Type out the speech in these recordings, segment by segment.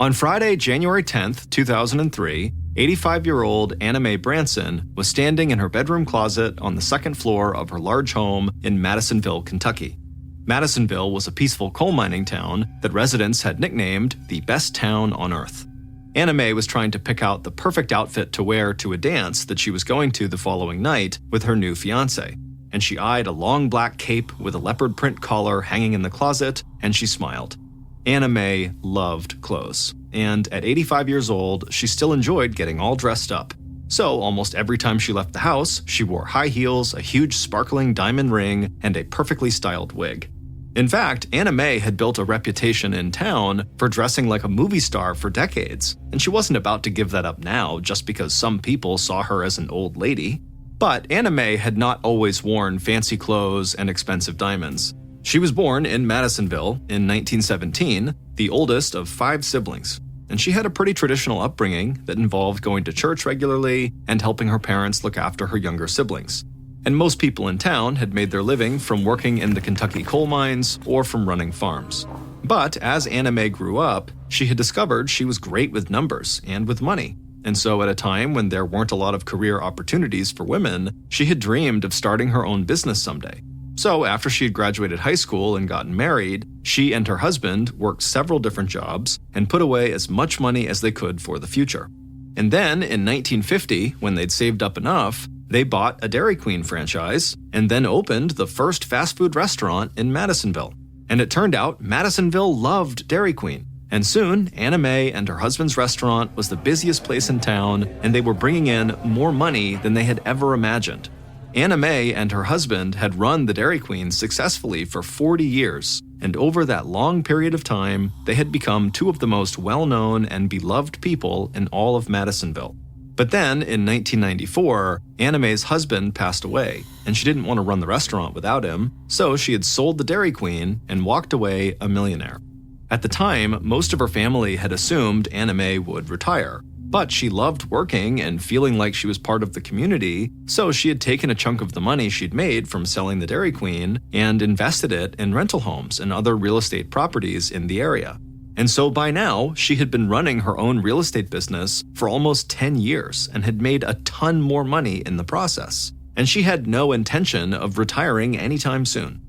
On Friday, January 10th, 2003, 85-year-old Anime Branson was standing in her bedroom closet on the second floor of her large home in Madisonville, Kentucky. Madisonville was a peaceful coal mining town that residents had nicknamed the best town on earth. Anime was trying to pick out the perfect outfit to wear to a dance that she was going to the following night with her new fiancé, and she eyed a long black cape with a leopard print collar hanging in the closet, and she smiled. Anime loved clothes, and at 85 years old, she still enjoyed getting all dressed up. So almost every time she left the house, she wore high heels, a huge sparkling diamond ring, and a perfectly styled wig. In fact, Anime had built a reputation in town for dressing like a movie star for decades, and she wasn't about to give that up now just because some people saw her as an old lady. But Anime had not always worn fancy clothes and expensive diamonds. She was born in Madisonville in 1917, the oldest of 5 siblings, and she had a pretty traditional upbringing that involved going to church regularly and helping her parents look after her younger siblings. And most people in town had made their living from working in the Kentucky coal mines or from running farms. But as Anime grew up, she had discovered she was great with numbers and with money. And so at a time when there weren't a lot of career opportunities for women, she had dreamed of starting her own business someday. So after she had graduated high school and gotten married, she and her husband worked several different jobs and put away as much money as they could for the future. And then in 1950, when they'd saved up enough, they bought a Dairy Queen franchise and then opened the first fast food restaurant in Madisonville. And it turned out Madisonville loved Dairy Queen. And soon, Anime and her husband's restaurant was the busiest place in town, and they were bringing in more money than they had ever imagined. Anime and her husband had run the Dairy Queen successfully for 40 years, and over that long period of time, they had become 2 of the most well-known and beloved people in all of Madisonville. But then, in 1994, Anime's husband passed away, and she didn't want to run the restaurant without him, so she had sold the Dairy Queen and walked away a millionaire. At the time, most of her family had assumed Anime would retire, but she loved working and feeling like she was part of the community, so she had taken a chunk of the money she'd made from selling the Dairy Queen and invested it in rental homes and other real estate properties in the area. And so by now, she had been running her own real estate business for almost 10 years and had made a ton more money in the process. And she had no intention of retiring anytime soon.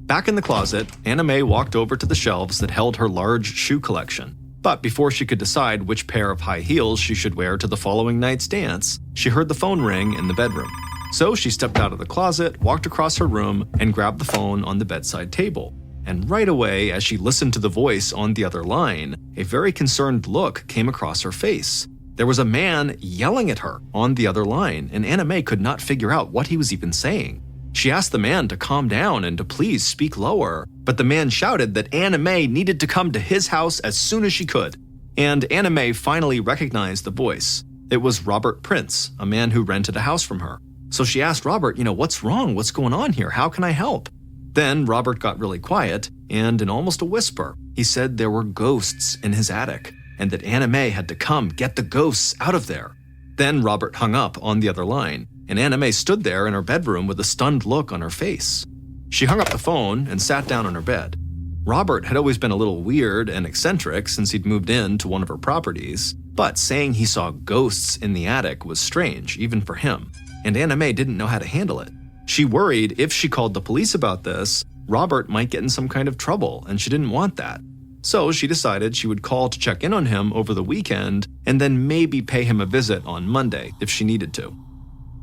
Back in the closet, Anime walked over to the shelves that held her large shoe collection. But before she could decide which pair of high heels she should wear to the following night's dance, she heard the phone ring in the bedroom. So she stepped out of the closet, walked across her room, and grabbed the phone on the bedside table. And right away, as she listened to the voice on the other line, a very concerned look came across her face. There was a man yelling at her on the other line, and Anime could not figure out what he was even saying. She asked the man to calm down and to please speak lower, but the man shouted that Anime needed to come to his house as soon as she could. And Anime finally recognized the voice. It was Robert Prince, a man who rented a house from her. So she asked Robert, what's wrong? What's going on here? How can I help? Then Robert got really quiet, and in almost a whisper, he said there were ghosts in his attic, and that Anime had to come get the ghosts out of there. Then Robert hung up on the other line, and Anime stood there in her bedroom with a stunned look on her face. She hung up the phone and sat down on her bed. Robert had always been a little weird and eccentric since he'd moved into one of her properties, but saying he saw ghosts in the attic was strange, even for him, and Anime didn't know how to handle it. She worried if she called the police about this, Robert might get in some kind of trouble, and she didn't want that. So she decided she would call to check in on him over the weekend and then maybe pay him a visit on Monday if she needed to.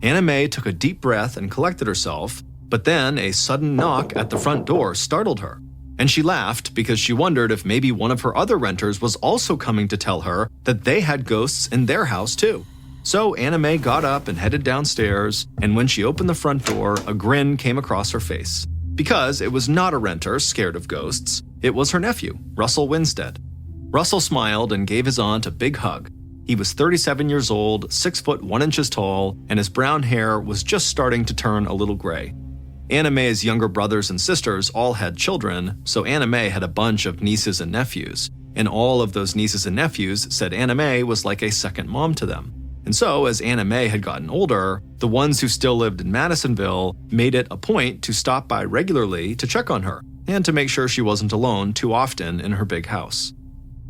Anime took a deep breath and collected herself, but then a sudden knock at the front door startled her. And she laughed because she wondered if maybe one of her other renters was also coming to tell her that they had ghosts in their house too. So Anime got up and headed downstairs, and when she opened the front door, a grin came across her face. Because it was not a renter scared of ghosts, it was her nephew, Russell Winstead. Russell smiled and gave his aunt a big hug. He was 37 years old, 6 foot 1 inches tall, and his brown hair was just starting to turn a little gray. Anime's younger brothers and sisters all had children, so Anime had a bunch of nieces and nephews, and all of those nieces and nephews said Anime was like a second mom to them. And so, as Anime had gotten older, the ones who still lived in Madisonville made it a point to stop by regularly to check on her, and to make sure she wasn't alone too often in her big house.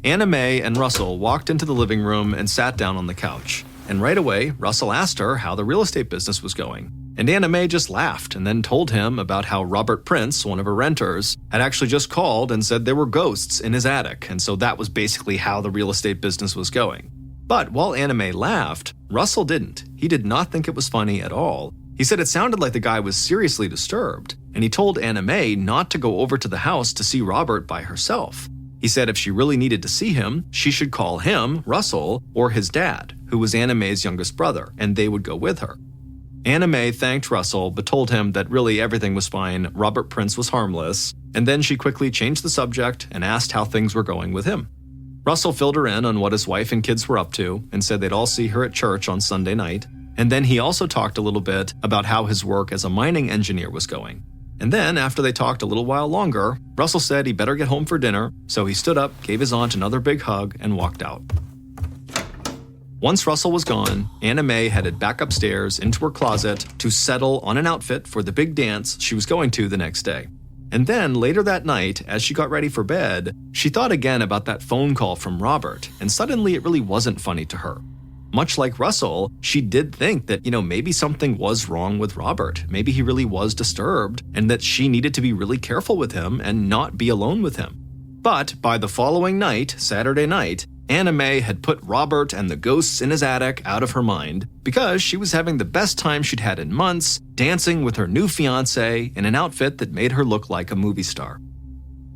Anime and Russell walked into the living room and sat down on the couch. And right away, Russell asked her how the real estate business was going. And Anime just laughed and then told him about how Robert Prince, one of her renters, had actually just called and said there were ghosts in his attic, and so that was basically how the real estate business was going. But while Anime laughed, Russell didn't. He did not think it was funny at all. He said it sounded like the guy was seriously disturbed, and he told Anime not to go over to the house to see Robert by herself. He said if she really needed to see him, she should call him, Russell, or his dad, who was Anime's youngest brother, and they would go with her. Anime thanked Russell, but told him that really everything was fine, Robert Prince was harmless, and then she quickly changed the subject and asked how things were going with him. Russell filled her in on what his wife and kids were up to, and said they'd all see her at church on Sunday night, and then he also talked a little bit about how his work as a mining engineer was going. And then, after they talked a little while longer, Russell said he better get home for dinner, so he stood up, gave his aunt another big hug, and walked out. Once Russell was gone, Anime headed back upstairs into her closet to settle on an outfit for the big dance she was going to the next day. And then, later that night, as she got ready for bed, she thought again about that phone call from Robert, and suddenly it really wasn't funny to her. Much like Russell, she did think that, maybe something was wrong with Robert. Maybe he really was disturbed, and that she needed to be really careful with him and not be alone with him. But by the following night, Saturday night, Anime had put Robert and the ghosts in his attic out of her mind because she was having the best time she'd had in months, dancing with her new fiancé in an outfit that made her look like a movie star.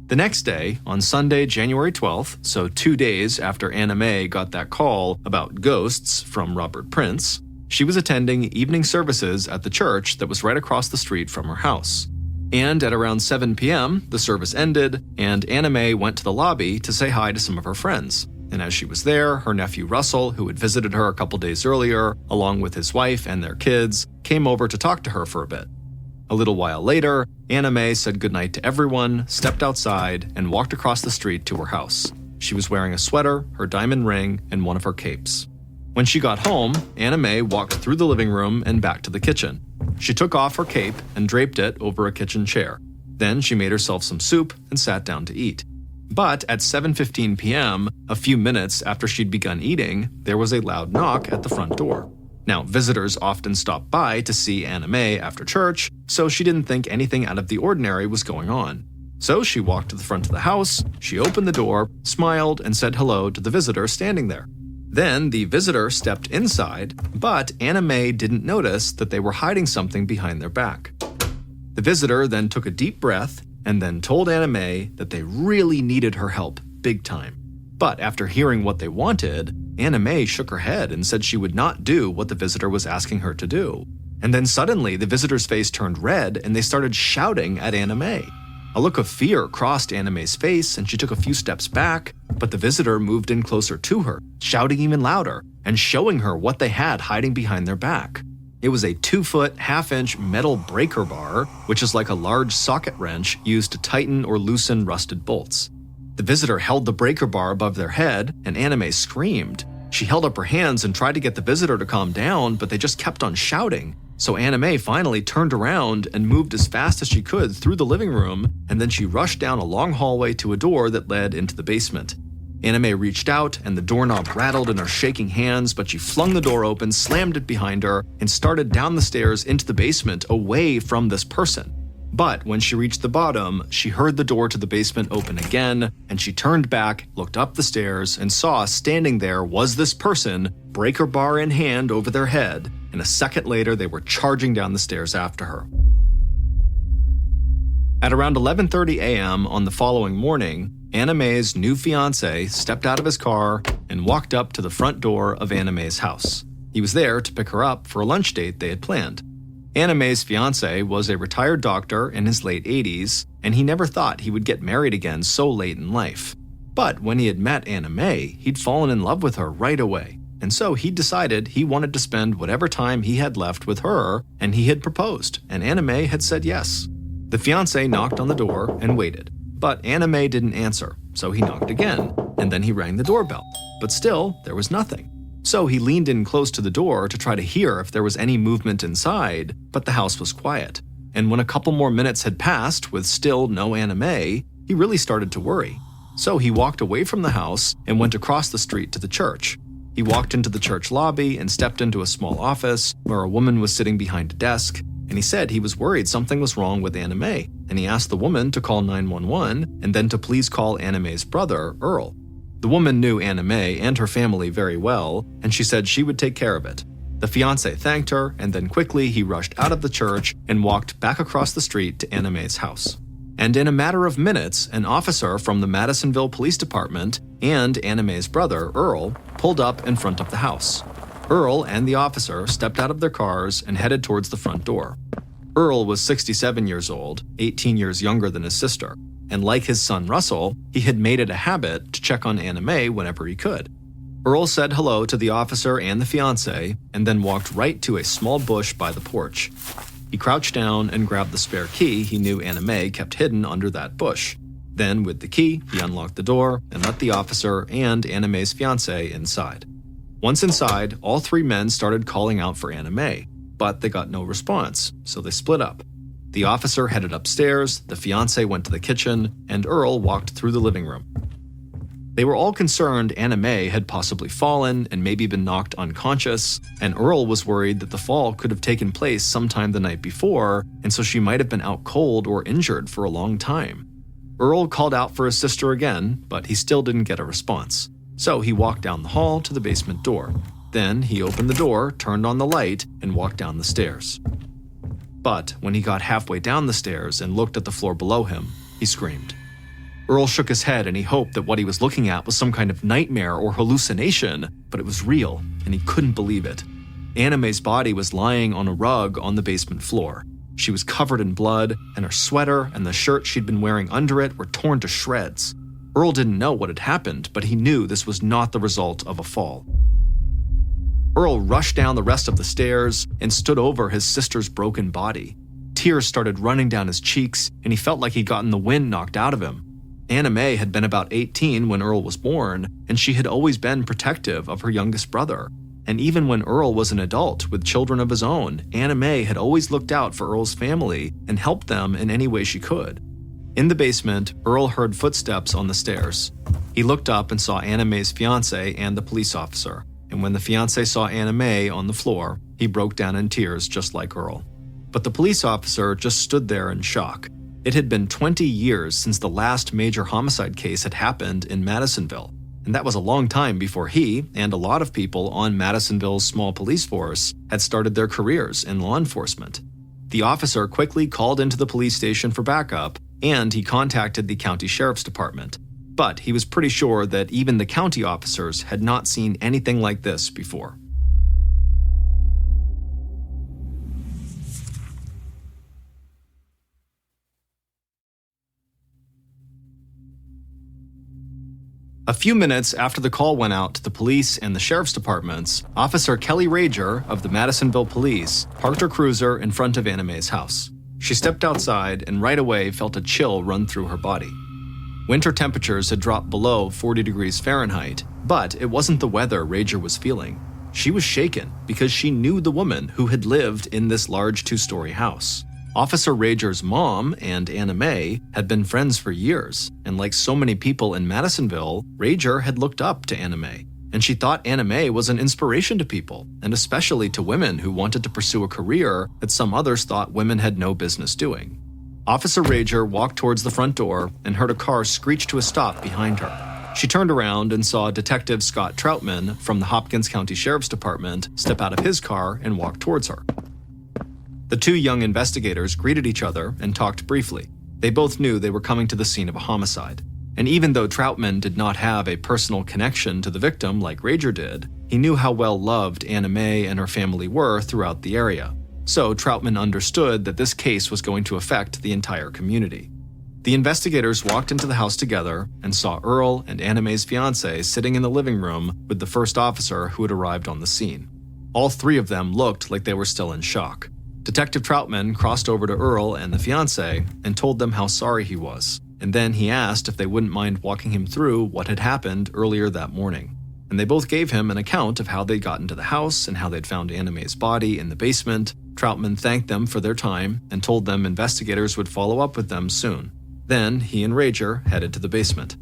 The next day, on Sunday, January 12th, so 2 days after Anime got that call about ghosts from Robert Prince, she was attending evening services at the church that was right across the street from her house. And at around 7 p.m., the service ended, and Anime went to the lobby to say hi to some of her friends. And as she was there, her nephew Russell, who had visited her a couple days earlier, along with his wife and their kids, came over to talk to her for a bit. A little while later, Anime said goodnight to everyone, stepped outside, and walked across the street to her house. She was wearing a sweater, her diamond ring, and one of her capes. When she got home, Anime walked through the living room and back to the kitchen. She took off her cape and draped it over a kitchen chair. Then she made herself some soup and sat down to eat. But at 7:15 p.m., a few minutes after she'd begun eating, there was a loud knock at the front door. Now, visitors often stopped by to see Anime after church, so she didn't think anything out of the ordinary was going on. So she walked to the front of the house, she opened the door, smiled, and said hello to the visitor standing there. Then the visitor stepped inside, but Anime didn't notice that they were hiding something behind their back. The visitor then took a deep breath and then told Anime that they really needed her help, big time. But after hearing what they wanted, Anime shook her head and said she would not do what the visitor was asking her to do. And then suddenly, the visitor's face turned red and they started shouting at Anime. A look of fear crossed Anime's face and she took a few steps back, but the visitor moved in closer to her, shouting even louder and showing her what they had hiding behind their back. It was a 2-foot, 1/2-inch metal breaker bar, which is like a large socket wrench used to tighten or loosen rusted bolts. The visitor held the breaker bar above their head, and Anime screamed. She held up her hands and tried to get the visitor to calm down, but they just kept on shouting. So Anime finally turned around and moved as fast as she could through the living room, and then she rushed down a long hallway to a door that led into the basement. Anime reached out, and the doorknob rattled in her shaking hands, but she flung the door open, slammed it behind her, and started down the stairs into the basement away from this person. But when she reached the bottom, she heard the door to the basement open again, and she turned back, looked up the stairs, and saw standing there was this person, breaker bar in hand over their head, and a second later they were charging down the stairs after her. At around 11:30 a.m. on the following morning, Anime's new fiancé stepped out of his car and walked up to the front door of Anime's house. He was there to pick her up for a lunch date they had planned. Anime's fiancé was a retired doctor in his late 80s, and he never thought he would get married again so late in life. But when he had met Anime, he'd fallen in love with her right away, and so he decided he wanted to spend whatever time he had left with her, and he had proposed, and Anime had said yes. The fiancé knocked on the door and waited, but Anime didn't answer, so he knocked again, and then he rang the doorbell. But still, there was nothing. So he leaned in close to the door to try to hear if there was any movement inside, but the house was quiet. And when a couple more minutes had passed with still no Anime, he really started to worry. So he walked away from the house and went across the street to the church. He walked into the church lobby and stepped into a small office where a woman was sitting behind a desk, and he said he was worried something was wrong with Anime, and he asked the woman to call 911 and then to please call Anime's brother, Earl. The woman knew Anime and her family very well, and she said she would take care of it. The fiancé thanked her, and then quickly he rushed out of the church and walked back across the street to Anime's house. And in a matter of minutes, an officer from the Madisonville Police Department and Anime's brother, Earl, pulled up in front of the house. Earl and the officer stepped out of their cars and headed towards the front door. Earl was 67 years old, 18 years younger than his sister, and like his son Russell, he had made it a habit to check on Anime whenever he could. Earl said hello to the officer and the fiancé, and then walked right to a small bush by the porch. He crouched down and grabbed the spare key he knew Anime kept hidden under that bush. Then, with the key, he unlocked the door and let the officer and Anime's fiancé inside. Once inside, all three men started calling out for Anime, but they got no response, so they split up. The officer headed upstairs, the fiancé went to the kitchen, and Earl walked through the living room. They were all concerned Anime had possibly fallen and maybe been knocked unconscious, and Earl was worried that the fall could have taken place sometime the night before, and so she might have been out cold or injured for a long time. Earl called out for his sister again, but he still didn't get a response. So he walked down the hall to the basement door. Then he opened the door, turned on the light, and walked down the stairs. But when he got halfway down the stairs and looked at the floor below him, he screamed. Earl shook his head and he hoped that what he was looking at was some kind of nightmare or hallucination, but it was real, and he couldn't believe it. Anime's body was lying on a rug on the basement floor. She was covered in blood, and her sweater and the shirt she'd been wearing under it were torn to shreds. Earl didn't know what had happened, but he knew this was not the result of a fall. Earl rushed down the rest of the stairs and stood over his sister's broken body. Tears started running down his cheeks, and he felt like he'd gotten the wind knocked out of him. Anime had been about 18 when Earl was born, and she had always been protective of her youngest brother. And even when Earl was an adult with children of his own, Anime had always looked out for Earl's family and helped them in any way she could. In the basement, Earl heard footsteps on the stairs. He looked up and saw Anime's fiancé and the police officer, and when the fiancé saw Anime on the floor, he broke down in tears just like Earl. But the police officer just stood there in shock. It had been 20 years since the last major homicide case had happened in Madisonville, and that was a long time before he and a lot of people on Madisonville's small police force had started their careers in law enforcement. The officer quickly called into the police station for backup, and he contacted the county sheriff's department, but he was pretty sure that even the county officers had not seen anything like this before. A few minutes after the call went out to the police and the sheriff's departments, Officer Kelly Rager of the Madisonville Police parked her cruiser in front of Anime's house. She stepped outside and right away felt a chill run through her body. Winter temperatures had dropped below 40 degrees Fahrenheit, but it wasn't the weather Rager was feeling. She was shaken because she knew the woman who had lived in this large two-story house. Officer Rager's mom and Anime had been friends for years, and like so many people in Madisonville, Rager had looked up to Anime, and she thought Anime was an inspiration to people, and especially to women who wanted to pursue a career that some others thought women had no business doing. Officer Rager walked towards the front door and heard a car screech to a stop behind her. She turned around and saw Detective Scott Troutman from the Hopkins County Sheriff's Department step out of his car and walk towards her. The two young investigators greeted each other and talked briefly. They both knew they were coming to the scene of a homicide. And even though Troutman did not have a personal connection to the victim like Rager did, he knew how well loved Anime and her family were throughout the area. So Troutman understood that this case was going to affect the entire community. The investigators walked into the house together and saw Earl and Anime's fiancé sitting in the living room with the first officer who had arrived on the scene. All three of them looked like they were still in shock. Detective Troutman crossed over to Earl and the fiancé and told them how sorry he was, and then he asked if they wouldn't mind walking him through what had happened earlier that morning. And they both gave him an account of how they'd gotten to the house and how they'd found Anime's body in the basement. Troutman thanked them for their time and told them investigators would follow up with them soon. Then he and Rager headed to the basement.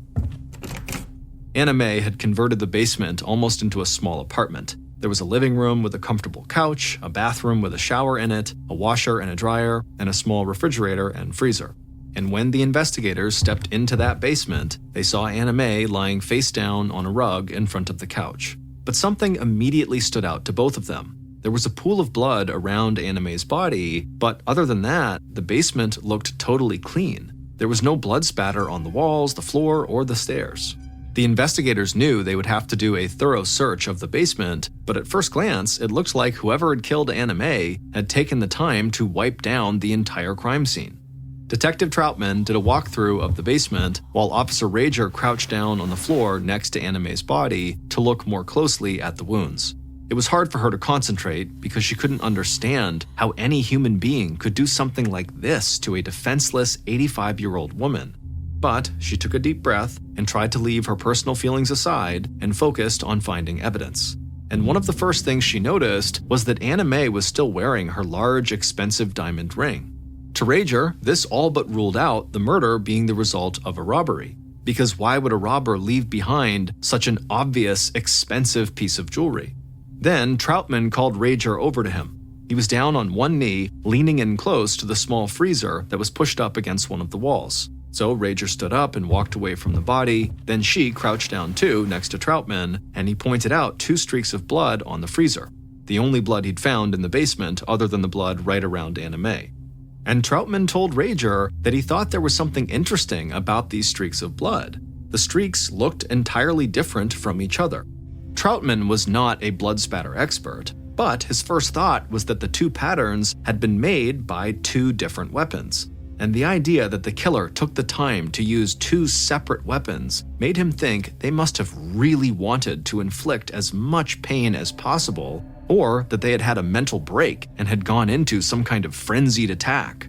Anime had converted the basement almost into a small apartment. There was a living room with a comfortable couch, a bathroom with a shower in it, a washer and a dryer, and a small refrigerator and freezer. And when the investigators stepped into that basement, they saw Anime lying face down on a rug in front of the couch. But something immediately stood out to both of them. There was a pool of blood around Anime's body, but other than that, the basement looked totally clean. There was no blood spatter on the walls, the floor, or the stairs. The investigators knew they would have to do a thorough search of the basement, but at first glance, it looked like whoever had killed Anime had taken the time to wipe down the entire crime scene. Detective Troutman did a walkthrough of the basement while Officer Rager crouched down on the floor next to Anime's body to look more closely at the wounds. It was hard for her to concentrate because she couldn't understand how any human being could do something like this to a defenseless 85-year-old woman. But she took a deep breath and tried to leave her personal feelings aside and focused on finding evidence. And one of the first things she noticed was that Anime was still wearing her large, expensive diamond ring. To Rager, this all but ruled out the murder being the result of a robbery. Because why would a robber leave behind such an obvious, expensive piece of jewelry? Then Troutman called Rager over to him. He was down on one knee, leaning in close to the small freezer that was pushed up against one of the walls. So Rager stood up and walked away from the body, then she crouched down too next to Troutman, and he pointed out 2 streaks of blood on the freezer, the only blood he'd found in the basement other than the blood right around Anime. And Troutman told Rager that he thought there was something interesting about these streaks of blood. The streaks looked entirely different from each other. Troutman was not a blood spatter expert, but his first thought was that the 2 patterns had been made by 2 different weapons. And the idea that the killer took the time to use 2 separate weapons made him think they must have really wanted to inflict as much pain as possible, or that they had had a mental break and had gone into some kind of frenzied attack.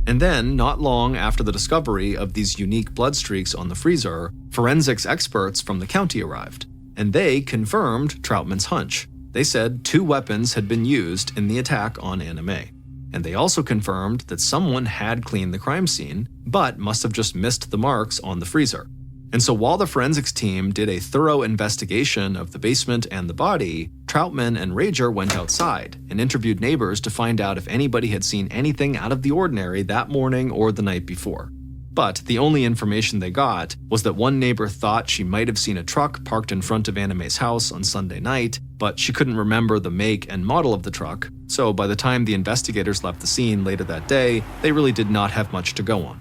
And then, not long after the discovery of these unique blood streaks on the freezer, forensics experts from the county arrived, and they confirmed Troutman's hunch. They said 2 weapons had been used in the attack on Anime. And they also confirmed that someone had cleaned the crime scene, but must have just missed the marks on the freezer. And so while the forensics team did a thorough investigation of the basement and the body, Troutman and Rager went outside and interviewed neighbors to find out if anybody had seen anything out of the ordinary that morning or the night before. But the only information they got was that one neighbor thought she might have seen a truck parked in front of Anime's house on Sunday night, but she couldn't remember the make and model of the truck, so by the time the investigators left the scene later that day, they really did not have much to go on.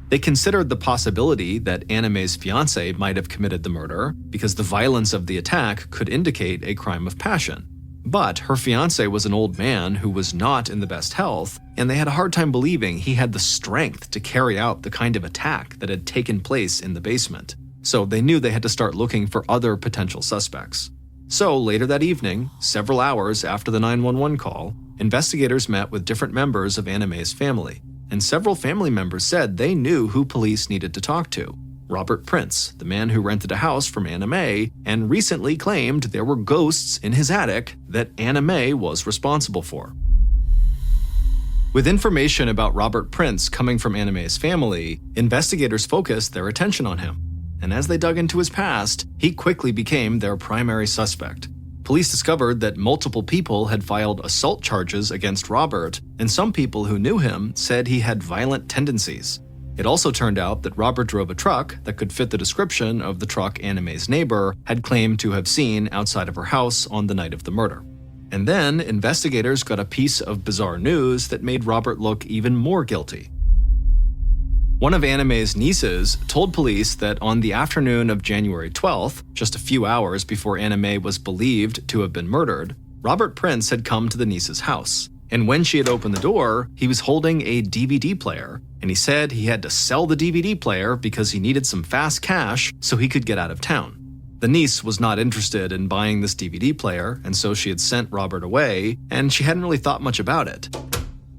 They considered the possibility that Anime's fiancé might have committed the murder because the violence of the attack could indicate a crime of passion. But her fiancé was an old man who was not in the best health, and they had a hard time believing he had the strength to carry out the kind of attack that had taken place in the basement. So they knew they had to start looking for other potential suspects. So later that evening, several hours after the 911 call, investigators met with different members of Anime's family, and several family members said they knew who police needed to talk to. Robert Prince, the man who rented a house from Anime and recently claimed there were ghosts in his attic that Anime was responsible for. With information about Robert Prince coming from Anime's family, investigators focused their attention on him. And as they dug into his past, he quickly became their primary suspect. Police discovered that multiple people had filed assault charges against Robert, and some people who knew him said he had violent tendencies. It also turned out that Robert drove a truck that could fit the description of the truck Anime's neighbor had claimed to have seen outside of her house on the night of the murder. And then, investigators got a piece of bizarre news that made Robert look even more guilty. One of Anime's nieces told police that on the afternoon of January 12th, just a few hours before Anime was believed to have been murdered, Robert Prince had come to the niece's house. And when she had opened the door, he was holding a DVD player, and he said he had to sell the DVD player because he needed some fast cash so he could get out of town. The niece was not interested in buying this DVD player, and so she had sent Robert away, and she hadn't really thought much about it.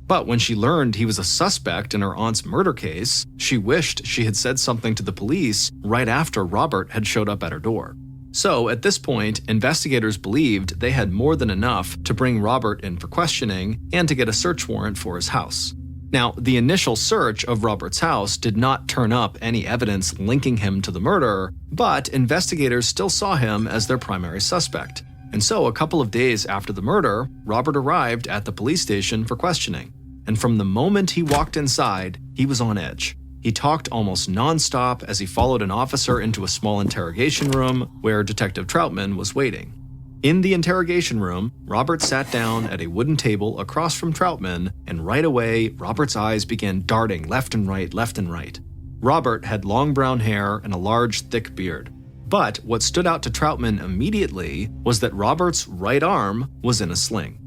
But when she learned he was a suspect in her aunt's murder case, she wished she had said something to the police right after Robert had showed up at her door. So at this point, investigators believed they had more than enough to bring Robert in for questioning and to get a search warrant for his house. Now, the initial search of Robert's house did not turn up any evidence linking him to the murder, but investigators still saw him as their primary suspect. And so, a couple of days after the murder, Robert arrived at the police station for questioning. And from the moment he walked inside, he was on edge. He talked almost non-stop as he followed an officer into a small interrogation room where Detective Troutman was waiting. In the interrogation room, Robert sat down at a wooden table across from Troutman, and right away, Robert's eyes began darting left and right, left and right. Robert had long brown hair and a large, thick beard. But what stood out to Troutman immediately was that Robert's right arm was in a sling.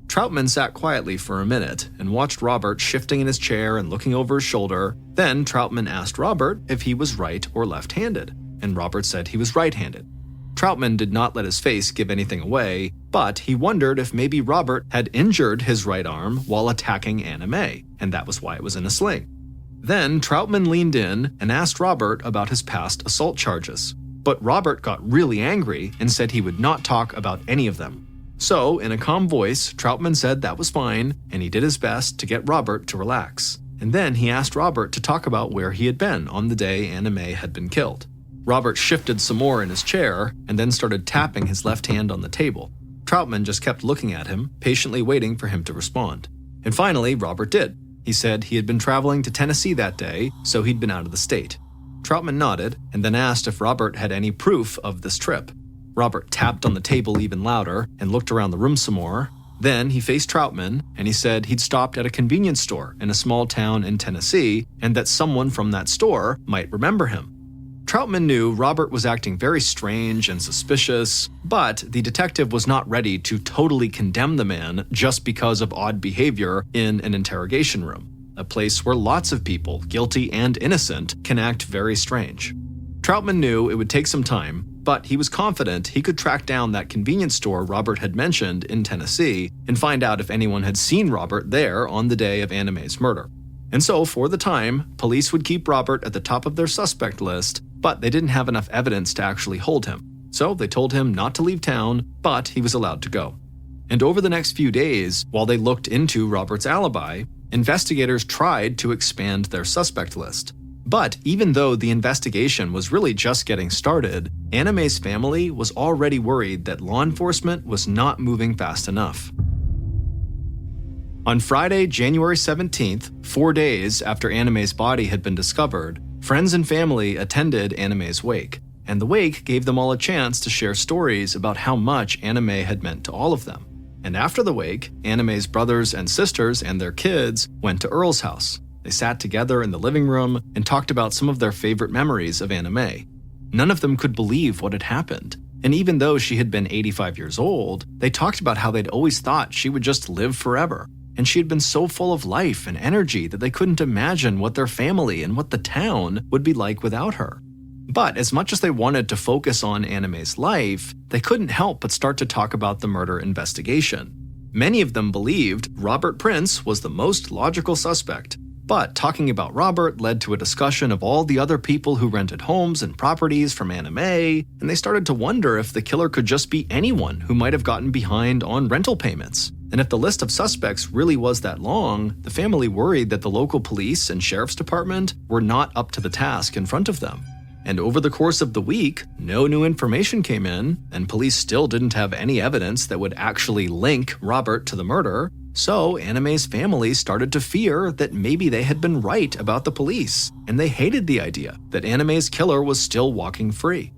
Troutman sat quietly for a minute and watched Robert shifting in his chair and looking over his shoulder. Then Troutman asked Robert if he was right or left-handed, and Robert said he was right-handed. Troutman did not let his face give anything away, but he wondered if maybe Robert had injured his right arm while attacking Anime, and that was why it was in a sling. Then Troutman leaned in and asked Robert about his past assault charges, but Robert got really angry and said he would not talk about any of them. So, in a calm voice, Troutman said that was fine, and he did his best to get Robert to relax. And then he asked Robert to talk about where he had been on the day Anime had been killed. Robert shifted some more in his chair and then started tapping his left hand on the table. Troutman just kept looking at him, patiently waiting for him to respond. And finally, Robert did. He said he had been traveling to Tennessee that day, so he'd been out of the state. Troutman nodded and then asked if Robert had any proof of this trip. Robert tapped on the table even louder and looked around the room some more. Then he faced Troutman and he said he'd stopped at a convenience store in a small town in Tennessee and that someone from that store might remember him. Troutman knew Robert was acting very strange and suspicious, but the detective was not ready to totally condemn the man just because of odd behavior in an interrogation room, a place where lots of people, guilty and innocent, can act very strange. Troutman knew it would take some time, but he was confident he could track down that convenience store Robert had mentioned in Tennessee and find out if anyone had seen Robert there on the day of Anime's murder. And so, for the time, police would keep Robert at the top of their suspect list, but they didn't have enough evidence to actually hold him. So they told him not to leave town, but he was allowed to go. And over the next few days, while they looked into Robert's alibi, investigators tried to expand their suspect list. But even though the investigation was really just getting started, Anime's family was already worried that law enforcement was not moving fast enough. On Friday, January 17th, 4 days after Anime's body had been discovered, friends and family attended Anime's wake, and the wake gave them all a chance to share stories about how much Anime had meant to all of them. And after the wake, Anime's brothers and sisters and their kids went to Earl's house. They sat together in the living room and talked about some of their favorite memories of Anime. None of them could believe what had happened, and even though she had been 85 years old, they talked about how they'd always thought she would just live forever. And she had been so full of life and energy that they couldn't imagine what their family and what the town would be like without her. But as much as they wanted to focus on Anime's life, they couldn't help but start to talk about the murder investigation. Many of them believed Robert Prince was the most logical suspect, but talking about Robert led to a discussion of all the other people who rented homes and properties from Anime, and they started to wonder if the killer could just be anyone who might have gotten behind on rental payments. And if the list of suspects really was that long, the family worried that the local police and sheriff's department were not up to the task in front of them. And over the course of the week, no new information came in, and police still didn't have any evidence that would actually link Robert to the murder. So Anime's family started to fear that maybe they had been right about the police, and they hated the idea that Anime's killer was still walking free.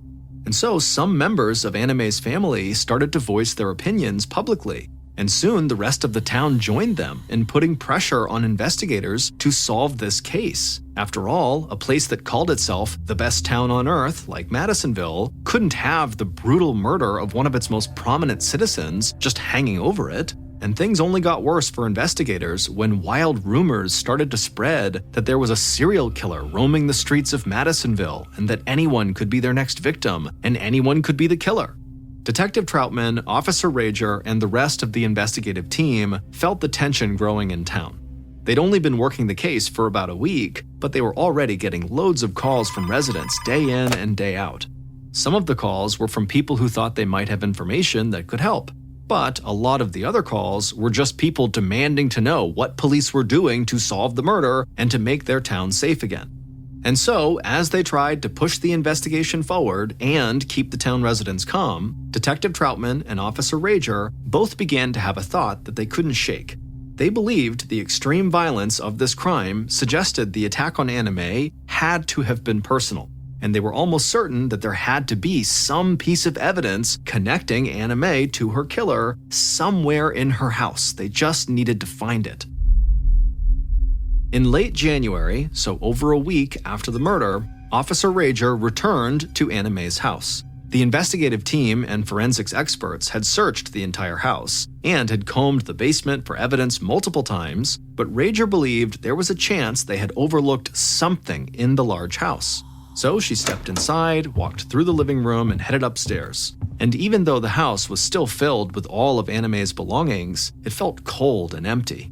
And so some members of Anime's family started to voice their opinions publicly. And soon the rest of the town joined them in putting pressure on investigators to solve this case. After all, a place that called itself the best town on earth, like Madisonville, couldn't have the brutal murder of one of its most prominent citizens just hanging over it. And things only got worse for investigators when wild rumors started to spread that there was a serial killer roaming the streets of Madisonville and that anyone could be their next victim and anyone could be the killer. Detective Troutman, Officer Rager, and the rest of the investigative team felt the tension growing in town. They'd only been working the case for about a week, but they were already getting loads of calls from residents day in and day out. Some of the calls were from people who thought they might have information that could help. But a lot of the other calls were just people demanding to know what police were doing to solve the murder and to make their town safe again. And so, as they tried to push the investigation forward and keep the town residents calm, Detective Troutman and Officer Rager both began to have a thought that they couldn't shake. They believed the extreme violence of this crime suggested the attack on Anime had to have been personal, and they were almost certain that there had to be some piece of evidence connecting Anime to her killer somewhere in her house. They just needed to find it. In late January, so over a week after the murder, Officer Rager returned to Anime's house. The investigative team and forensics experts had searched the entire house and had combed the basement for evidence multiple times, but Rager believed there was a chance they had overlooked something in the large house. So she stepped inside, walked through the living room, and headed upstairs. And even though the house was still filled with all of Anime's belongings, it felt cold and empty.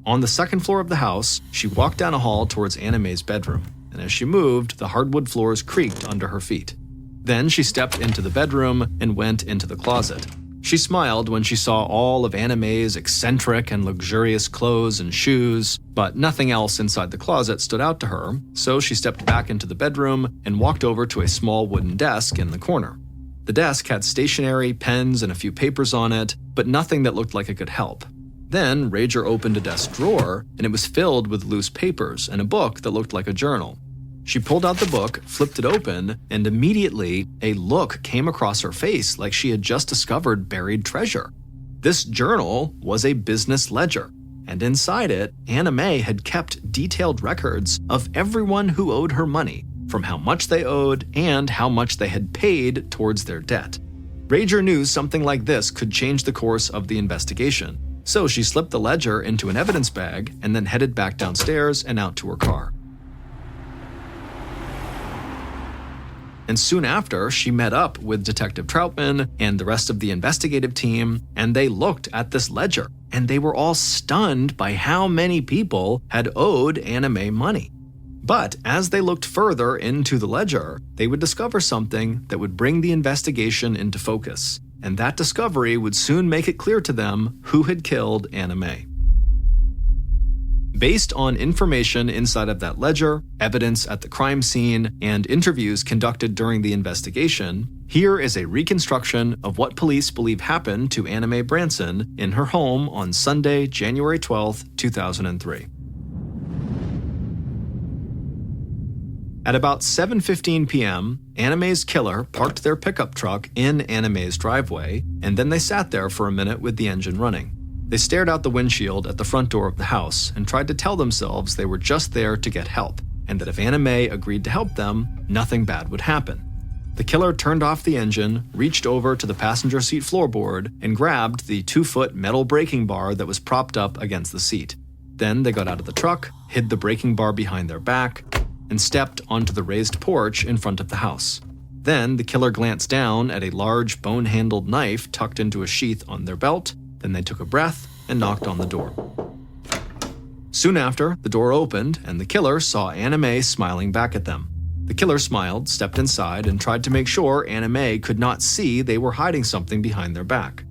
On the second floor of the house, she walked down a hall towards Anime's bedroom, and as she moved, the hardwood floors creaked under her feet. Then she stepped into the bedroom and went into the closet. She smiled when she saw all of Anime's eccentric and luxurious clothes and shoes, but nothing else inside the closet stood out to her, so she stepped back into the bedroom and walked over to a small wooden desk in the corner. The desk had stationery, pens, and a few papers on it, but nothing that looked like it could help. Then Rager opened a desk drawer, and it was filled with loose papers and a book that looked like a journal. She pulled out the book, flipped it open, and immediately a look came across her face like she had just discovered buried treasure. This journal was a business ledger, and inside it, Anime had kept detailed records of everyone who owed her money, from how much they owed and how much they had paid towards their debt. Rager knew something like this could change the course of the investigation, so she slipped the ledger into an evidence bag and then headed back downstairs and out to her car. And soon after, she met up with Detective Troutman and the rest of the investigative team, and they looked at this ledger, and they were all stunned by how many people had owed Anime money. But as they looked further into the ledger, they would discover something that would bring the investigation into focus, and that discovery would soon make it clear to them who had killed Anime. Based on information inside of that ledger, evidence at the crime scene, and interviews conducted during the investigation, here is a reconstruction of what police believe happened to Anime Branson in her home on Sunday, January 12, 2003. At about 7:15 p.m., Anime's killer parked their pickup truck in Anime's driveway, and then they sat there for a minute with the engine running. They stared out the windshield at the front door of the house and tried to tell themselves they were just there to get help, and that if Anime agreed to help them, nothing bad would happen. The killer turned off the engine, reached over to the passenger seat floorboard, and grabbed the 2-foot metal braking bar that was propped up against the seat. Then they got out of the truck, hid the braking bar behind their back, and stepped onto the raised porch in front of the house. Then the killer glanced down at a large bone-handled knife tucked into a sheath on their belt. Then they took a breath and knocked on the door. Soon after, the door opened and the killer saw Anime smiling back at them. The killer smiled, stepped inside, and tried to make sure Anime could not see they were hiding something behind their back.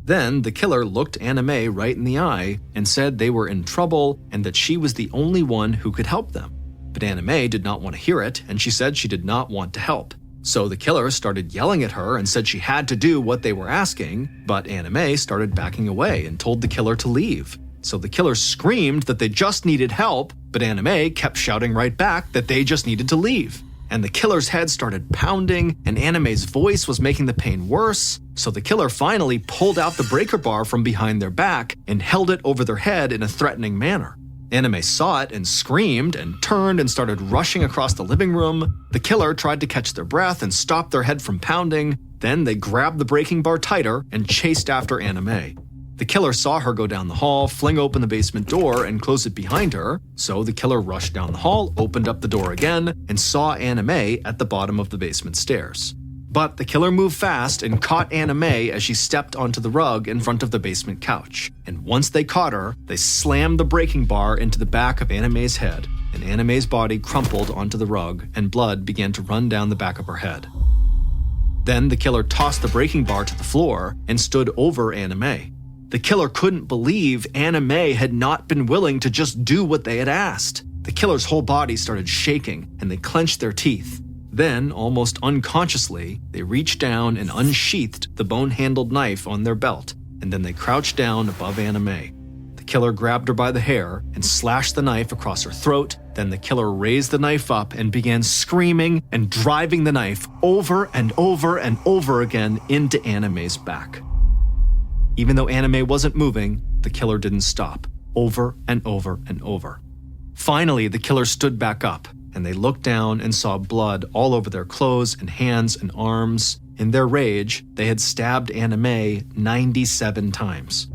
Then the killer looked Anime right in the eye and said they were in trouble and that she was the only one who could help them. But Anime did not want to hear it, and she said she did not want to help. So the killer started yelling at her and said she had to do what they were asking, but Anime started backing away and told the killer to leave. So the killer screamed that they just needed help, but Anime kept shouting right back that they just needed to leave. And the killer's head started pounding, and Anime's voice was making the pain worse, so the killer finally pulled out the breaker bar from behind their back and held it over their head in a threatening manner. Anime saw it and screamed and turned and started rushing across the living room. The killer tried to catch their breath and stop their head from pounding. Then they grabbed the braking bar tighter and chased after Anime. The killer saw her go down the hall, fling open the basement door, and close it behind her. So the killer rushed down the hall, opened up the door again, and saw Anime at the bottom of the basement stairs. But the killer moved fast and caught Anime as she stepped onto the rug in front of the basement couch. And once they caught her, they slammed the braking bar into the back of Anime's head, and Anime's body crumpled onto the rug, and blood began to run down the back of her head. Then the killer tossed the breaking bar to the floor and stood over Anime. The killer couldn't believe Anime had not been willing to just do what they had asked. The killer's whole body started shaking and they clenched their teeth. Then, almost unconsciously, they reached down and unsheathed the bone-handled knife on their belt, and then they crouched down above Anime. The killer grabbed her by the hair and slashed the knife across her throat. Then the killer raised the knife up and began screaming and driving the knife over and over and over again into Anime's back. Even though Anime wasn't moving, the killer didn't stop, over and over and over. Finally, the killer stood back up, and they looked down and saw blood all over their clothes and hands and arms. In their rage, they had stabbed Anime 97 times.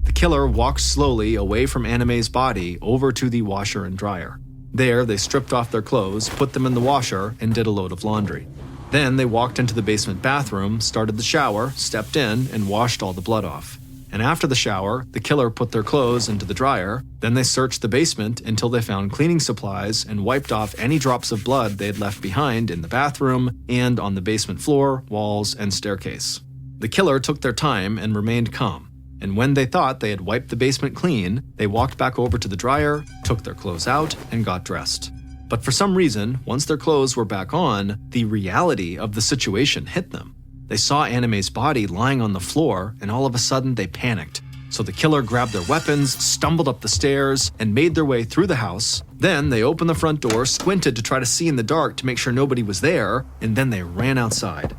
The killer walked slowly away from Anime's body over to the washer and dryer. There, they stripped off their clothes, put them in the washer, and did a load of laundry. Then they walked into the basement bathroom, started the shower, stepped in, and washed all the blood off. And after the shower, the killer put their clothes into the dryer. Then they searched the basement until they found cleaning supplies and wiped off any drops of blood they had left behind in the bathroom and on the basement floor, walls, and staircase. The killer took their time and remained calm. And when they thought they had wiped the basement clean, they walked back over to the dryer, took their clothes out, and got dressed. But for some reason, once their clothes were back on, the reality of the situation hit them. They saw Anime's body lying on the floor, and all of a sudden they panicked. So the killer grabbed their weapons, stumbled up the stairs, and made their way through the house. Then they opened the front door, squinted to try to see in the dark to make sure nobody was there, and then they ran outside.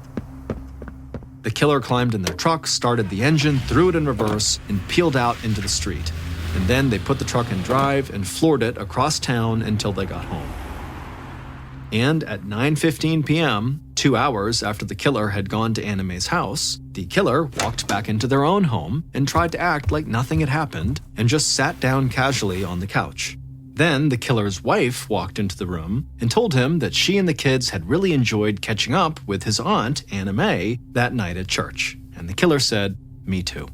The killer climbed in their truck, started the engine, threw it in reverse, and peeled out into the street. And then they put the truck in drive and floored it across town until they got home. And at 9:15 p.m., 2 hours after the killer had gone to Anime's house, the killer walked back into their own home and tried to act like nothing had happened and just sat down casually on the couch. Then the killer's wife walked into the room and told him that she and the kids had really enjoyed catching up with his aunt, Anime, that night at church. And the killer said, "Me too."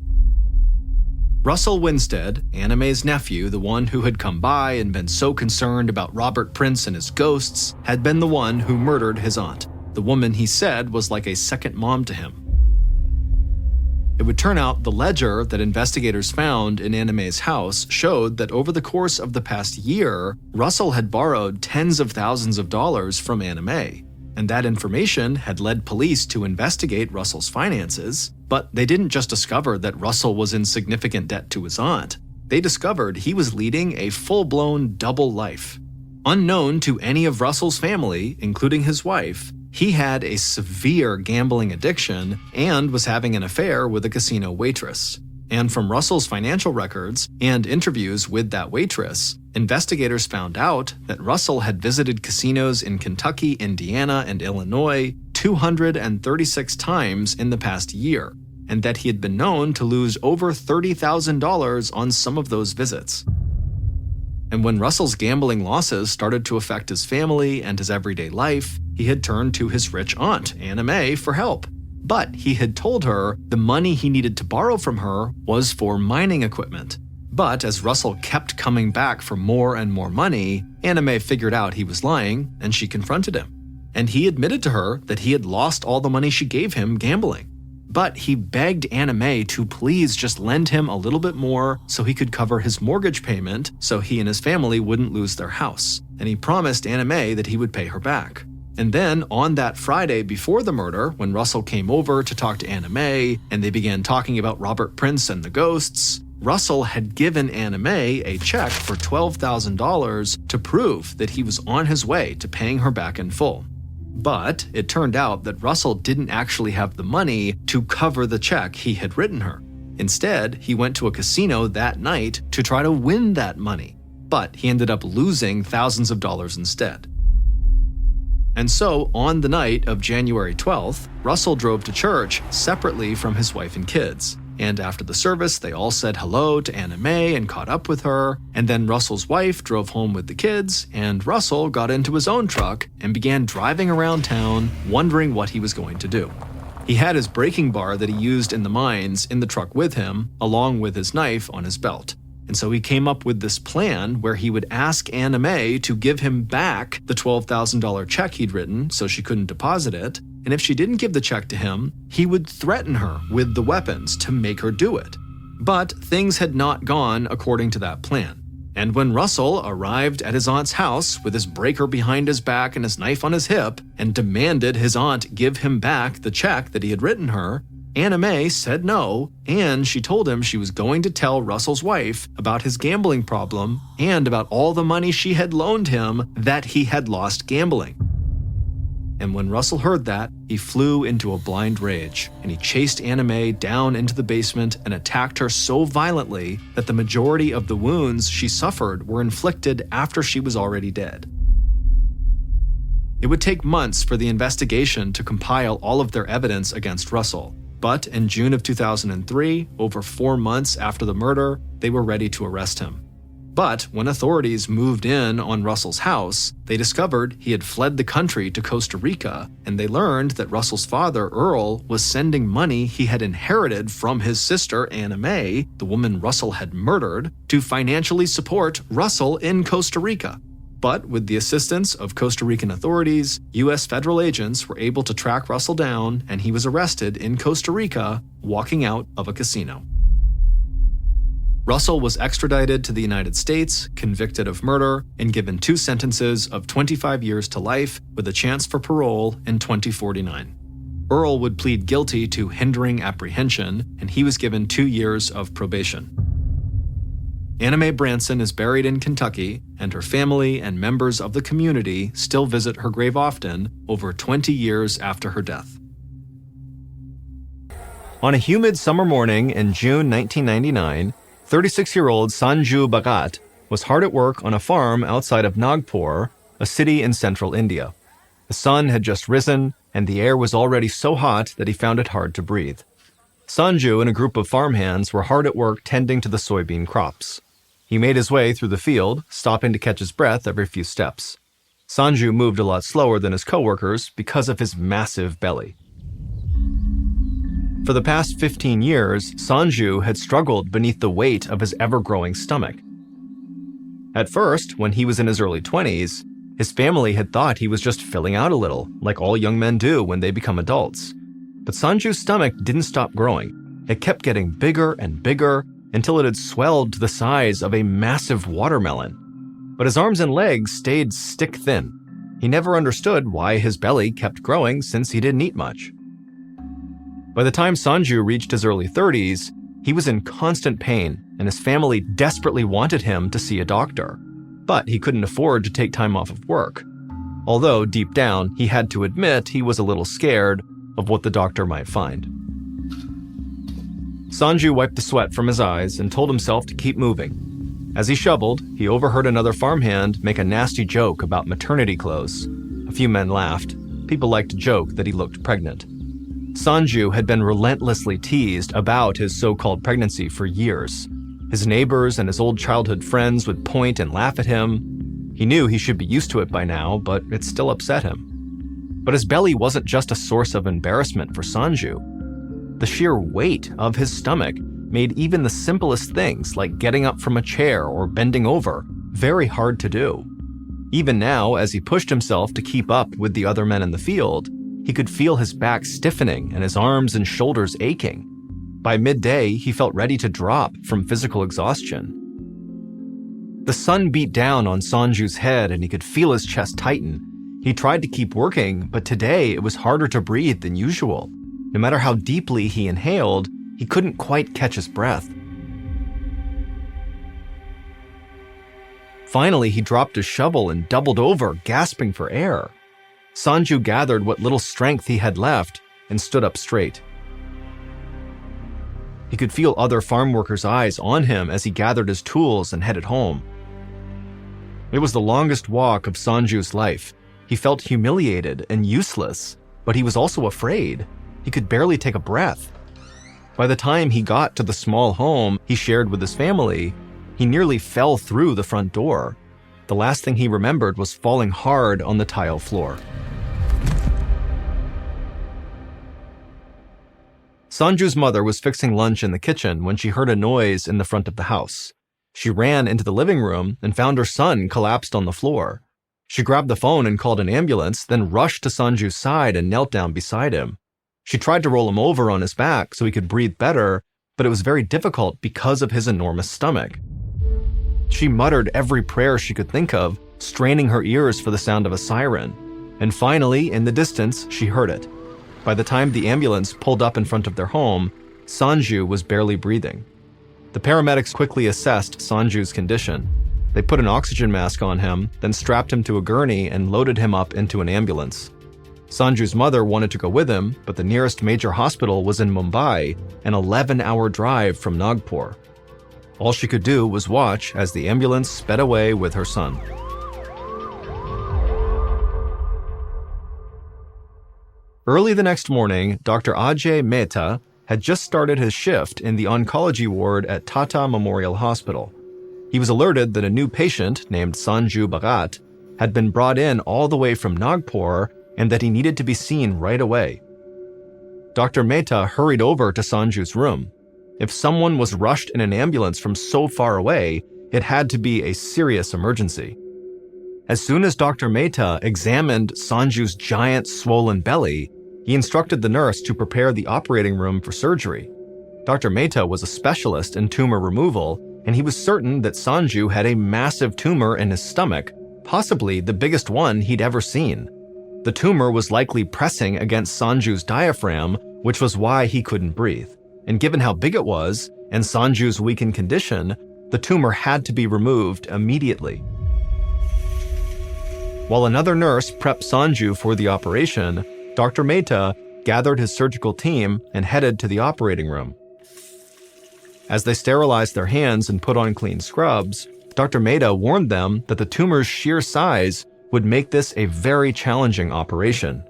Russell Winstead, Anime's nephew, the one who had come by and been so concerned about Robert Prince and his ghosts, had been the one who murdered his aunt, the woman he said was like a second mom to him. It would turn out the ledger that investigators found in Anime's house showed that over the course of the past year, Russell had borrowed tens of thousands of dollars from Anime. And that information had led police to investigate Russell's finances, but they didn't just discover that Russell was in significant debt to his aunt. They discovered he was leading a full-blown double life. Unknown to any of Russell's family, including his wife, he had a severe gambling addiction and was having an affair with a casino waitress. And from Russell's financial records and interviews with that waitress, investigators found out that Russell had visited casinos in Kentucky, Indiana, and Illinois 236 times in the past year, and that he had been known to lose over $30,000 on some of those visits. And when Russell's gambling losses started to affect his family and his everyday life, he had turned to his rich aunt, Anime, for help. But he had told her the money he needed to borrow from her was for mining equipment. But as Russell kept coming back for more and more money, Anime figured out he was lying, and she confronted him. And he admitted to her that he had lost all the money she gave him gambling. But he begged Anime to please just lend him a little bit more so he could cover his mortgage payment so he and his family wouldn't lose their house. And he promised Anime that he would pay her back. And then on that Friday before the murder, when Russell came over to talk to Anime and they began talking about Robert Prince and the ghosts, Russell had given Anime a check for $12,000 to prove that he was on his way to paying her back in full. But it turned out that Russell didn't actually have the money to cover the check he had written her. Instead, he went to a casino that night to try to win that money, but he ended up losing thousands of dollars instead. And so, on the night of January 12th, Russell drove to church separately from his wife and kids. And after the service, they all said hello to Anime and caught up with her. And then Russell's wife drove home with the kids, and Russell got into his own truck and began driving around town, wondering what he was going to do. He had his braking bar that he used in the mines in the truck with him, along with his knife on his belt. And so he came up with this plan where he would ask Anime to give him back the $12,000 check he'd written so she couldn't deposit it, and if she didn't give the check to him, he would threaten her with the weapons to make her do it. But things had not gone according to that plan. And when Russell arrived at his aunt's house with his breaker behind his back and his knife on his hip and demanded his aunt give him back the check that he had written her, Anime said no, and she told him she was going to tell Russell's wife about his gambling problem and about all the money she had loaned him that he had lost gambling. And when Russell heard that, he flew into a blind rage, and he chased Anime down into the basement and attacked her so violently that the majority of the wounds she suffered were inflicted after she was already dead. It would take months for the investigation to compile all of their evidence against Russell, but in June of 2003, over 4 months after the murder, they were ready to arrest him. But when authorities moved in on Russell's house, they discovered he had fled the country to Costa Rica, and they learned that Russell's father, Earl, was sending money he had inherited from his sister, Anime, the woman Russell had murdered, to financially support Russell in Costa Rica. But with the assistance of Costa Rican authorities, U.S. federal agents were able to track Russell down, and he was arrested in Costa Rica, walking out of a casino. Russell was extradited to the United States, convicted of murder, and given 2 sentences of 25 years to life with a chance for parole in 2049. Earl would plead guilty to hindering apprehension, and he was given 2 years of probation. Anime Branson is buried in Kentucky, and her family and members of the community still visit her grave often, over 20 years after her death. On a humid summer morning in June 1999, 36-year-old Sanju Bhagat was hard at work on a farm outside of Nagpur, a city in central India. The sun had just risen, and the air was already so hot that he found it hard to breathe. Sanju and a group of farmhands were hard at work tending to the soybean crops. He made his way through the field, stopping to catch his breath every few steps. Sanju moved a lot slower than his coworkers because of his massive belly. For the past 15 years, Sanju had struggled beneath the weight of his ever-growing stomach. At first, when he was in his early 20s, his family had thought he was just filling out a little, like all young men do when they become adults. But Sanju's stomach didn't stop growing. It kept getting bigger and bigger until it had swelled to the size of a massive watermelon. But his arms and legs stayed stick-thin. He never understood why his belly kept growing since he didn't eat much. By the time Sanju reached his early 30s, he was in constant pain, and his family desperately wanted him to see a doctor. But he couldn't afford to take time off of work. Although, deep down, he had to admit he was a little scared of what the doctor might find. Sanju wiped the sweat from his eyes and told himself to keep moving. As he shoveled, he overheard another farmhand make a nasty joke about maternity clothes. A few men laughed. People liked to joke that he looked pregnant. Sanju had been relentlessly teased about his so-called pregnancy for years. His neighbors and his old childhood friends would point and laugh at him. He knew he should be used to it by now, but it still upset him. But his belly wasn't just a source of embarrassment for Sanju. The sheer weight of his stomach made even the simplest things like getting up from a chair or bending over very hard to do. Even now, as he pushed himself to keep up with the other men in the field, he could feel his back stiffening and his arms and shoulders aching. By midday, he felt ready to drop from physical exhaustion. The sun beat down on Sanju's head and he could feel his chest tighten. He tried to keep working, but today it was harder to breathe than usual. No matter how deeply he inhaled, he couldn't quite catch his breath. Finally, he dropped his shovel and doubled over, gasping for air. Sanju gathered what little strength he had left and stood up straight. He could feel other farm workers' eyes on him as he gathered his tools and headed home. It was the longest walk of Sanju's life. He felt humiliated and useless, but he was also afraid. He could barely take a breath. By the time he got to the small home he shared with his family, he nearly fell through the front door. The last thing he remembered was falling hard on the tile floor. Sanju's mother was fixing lunch in the kitchen when she heard a noise in the front of the house. She ran into the living room and found her son collapsed on the floor. She grabbed the phone and called an ambulance, then rushed to Sanju's side and knelt down beside him. She tried to roll him over on his back so he could breathe better, but it was very difficult because of his enormous stomach. She muttered every prayer she could think of, straining her ears for the sound of a siren. And finally, in the distance, she heard it. By the time the ambulance pulled up in front of their home, Sanju was barely breathing. The paramedics quickly assessed Sanju's condition. They put an oxygen mask on him, then strapped him to a gurney and loaded him up into an ambulance. Sanju's mother wanted to go with him, but the nearest major hospital was in Mumbai, an 11-hour drive from Nagpur. All she could do was watch as the ambulance sped away with her son. Early the next morning, Dr. Ajay Mehta had just started his shift in the oncology ward at Tata Memorial Hospital. He was alerted that a new patient named Sanju Bhagat had been brought in all the way from Nagpur and that he needed to be seen right away. Dr. Mehta hurried over to Sanju's room. If someone was rushed in an ambulance from so far away, it had to be a serious emergency. As soon as Dr. Mehta examined Sanju's giant swollen belly, he instructed the nurse to prepare the operating room for surgery. Dr. Mehta was a specialist in tumor removal, and he was certain that Sanju had a massive tumor in his stomach, possibly the biggest one he'd ever seen. The tumor was likely pressing against Sanju's diaphragm, which was why he couldn't breathe. And given how big it was, and Sanju's weakened condition, the tumor had to be removed immediately. While another nurse prepped Sanju for the operation, Dr. Mehta gathered his surgical team and headed to the operating room. As they sterilized their hands and put on clean scrubs, Dr. Mehta warned them that the tumor's sheer size would make this a very challenging operation.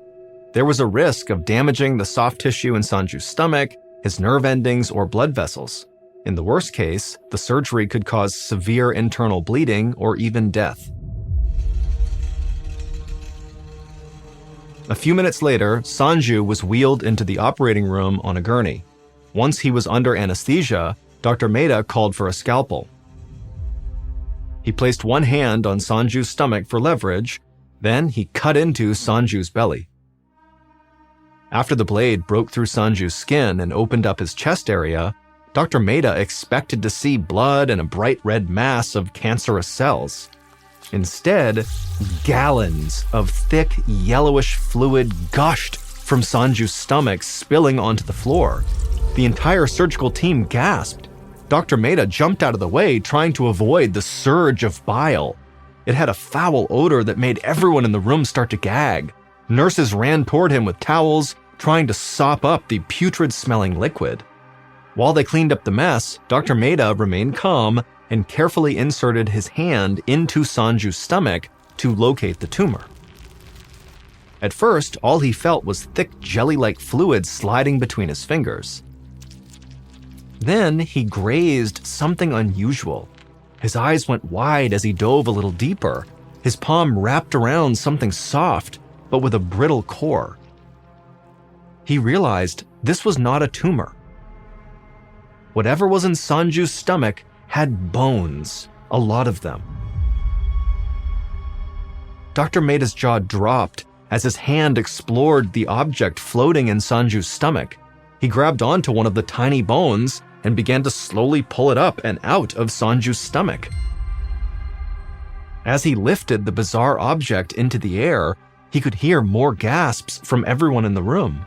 There was a risk of damaging the soft tissue in Sanju's stomach, his nerve endings, or blood vessels. In the worst case, the surgery could cause severe internal bleeding or even death. A few minutes later, Sanju was wheeled into the operating room on a gurney. Once he was under anesthesia, Dr. Mehta called for a scalpel. He placed one hand on Sanju's stomach for leverage, then he cut into Sanju's belly. After the blade broke through Sanju's skin and opened up his chest area, Dr. Mehta expected to see blood and a bright red mass of cancerous cells. Instead, gallons of thick, yellowish fluid gushed from Sanju's stomach, spilling onto the floor. The entire surgical team gasped. Dr. Mehta jumped out of the way, trying to avoid the surge of bile. It had a foul odor that made everyone in the room start to gag. Nurses ran toward him with towels, trying to sop up the putrid-smelling liquid. While they cleaned up the mess, Dr. Mehta remained calm and carefully inserted his hand into Sanju's stomach to locate the tumor. At first, all he felt was thick jelly-like fluid sliding between his fingers. Then he grazed something unusual. His eyes went wide as he dove a little deeper. His palm wrapped around something soft, but with a brittle core. He realized this was not a tumor. Whatever was in Sanju's stomach had bones, a lot of them. Dr. Mehta's jaw dropped as his hand explored the object floating in Sanju's stomach. He grabbed onto one of the tiny bones and began to slowly pull it up and out of Sanju's stomach. As he lifted the bizarre object into the air, he could hear more gasps from everyone in the room.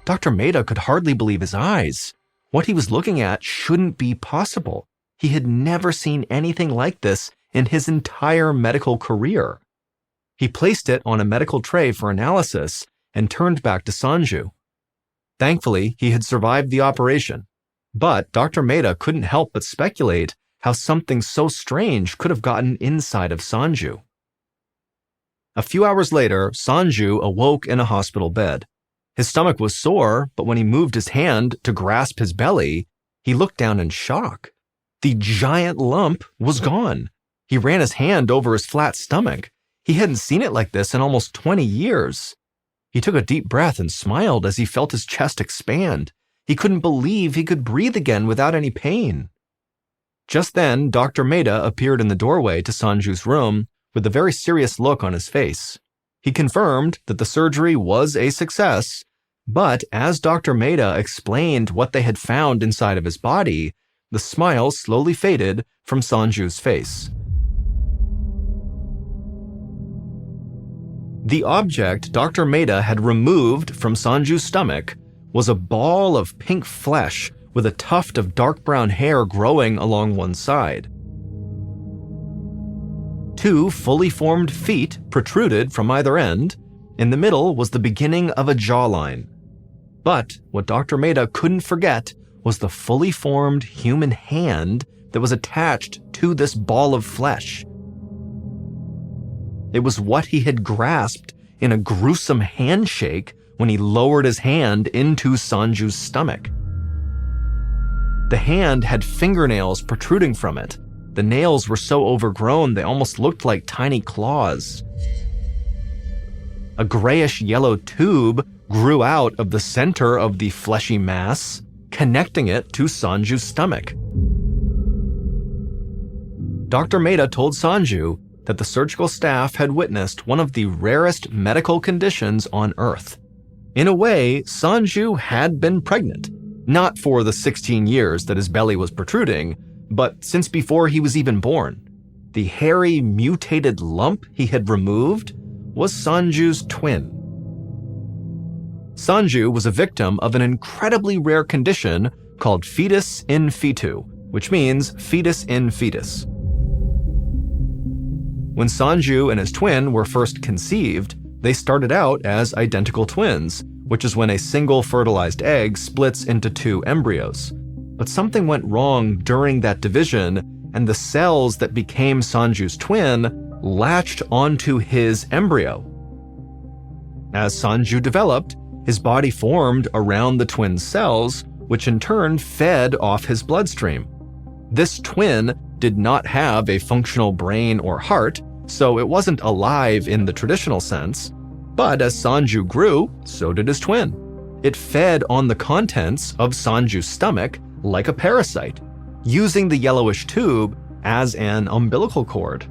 Dr. Mehta could hardly believe his eyes. What he was looking at shouldn't be possible. He had never seen anything like this in his entire medical career. He placed it on a medical tray for analysis and turned back to Sanju. Thankfully, he had survived the operation. But Dr. Mehta couldn't help but speculate how something so strange could have gotten inside of Sanju. A few hours later, Sanju awoke in a hospital bed. His stomach was sore, but when he moved his hand to grasp his belly, he looked down in shock. The giant lump was gone. He ran his hand over his flat stomach. He hadn't seen it like this in almost 20 years. He took a deep breath and smiled as he felt his chest expand. He couldn't believe he could breathe again without any pain. Just then, Dr. Maeda appeared in the doorway to Sanju's room with a very serious look on his face. He confirmed that the surgery was a success, but as Dr. Maeda explained what they had found inside of his body, the smile slowly faded from Sanju's face. The object Dr. Maeda had removed from Sanju's stomach was a ball of pink flesh with a tuft of dark brown hair growing along one side. 2 fully formed feet protruded from either end. In the middle was the beginning of a jawline. But what Dr. Maeda couldn't forget was the fully formed human hand that was attached to this ball of flesh. It was what he had grasped in a gruesome handshake when he lowered his hand into Sanju's stomach. The hand had fingernails protruding from it. The nails were so overgrown they almost looked like tiny claws. A grayish-yellow tube grew out of the center of the fleshy mass, connecting it to Sanju's stomach. Dr. Maeda told Sanju that the surgical staff had witnessed one of the rarest medical conditions on Earth. In a way, Sanju had been pregnant, not for the 16 years that his belly was protruding, but since before he was even born. The hairy, mutated lump he had removed was Sanju's twin. Sanju was a victim of an incredibly rare condition called fetus in fetu, which means fetus in fetus. When Sanju and his twin were first conceived, they started out as identical twins, which is when a single fertilized egg splits into 2 embryos. But something went wrong during that division, and the cells that became Sanju's twin latched onto his embryo. As Sanju developed, his body formed around the twin cells, which in turn fed off his bloodstream. This twin did not have a functional brain or heart, so it wasn't alive in the traditional sense. But as Sanju grew, so did his twin. It fed on the contents of Sanju's stomach like a parasite, using the yellowish tube as an umbilical cord.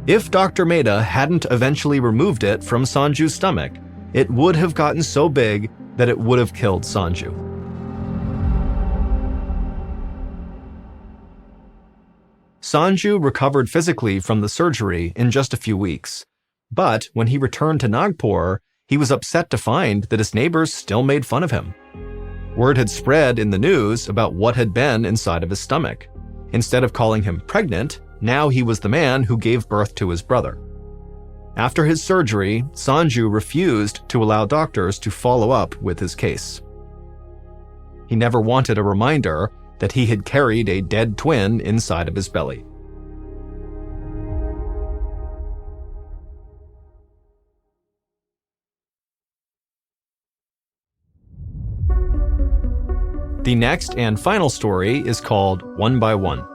If Dr. Maeda hadn't eventually removed it from Sanju's stomach, it would have gotten so big that it would have killed Sanju. Sanju recovered physically from the surgery in just a few weeks, but when he returned to Nagpur, he was upset to find that his neighbors still made fun of him. Word had spread in the news about what had been inside of his stomach. Instead of calling him pregnant, now he was the man who gave birth to his brother. After his surgery, Sanju refused to allow doctors to follow up with his case. He never wanted a reminder that he had carried a dead twin inside of his belly. The next and final story is called One by One.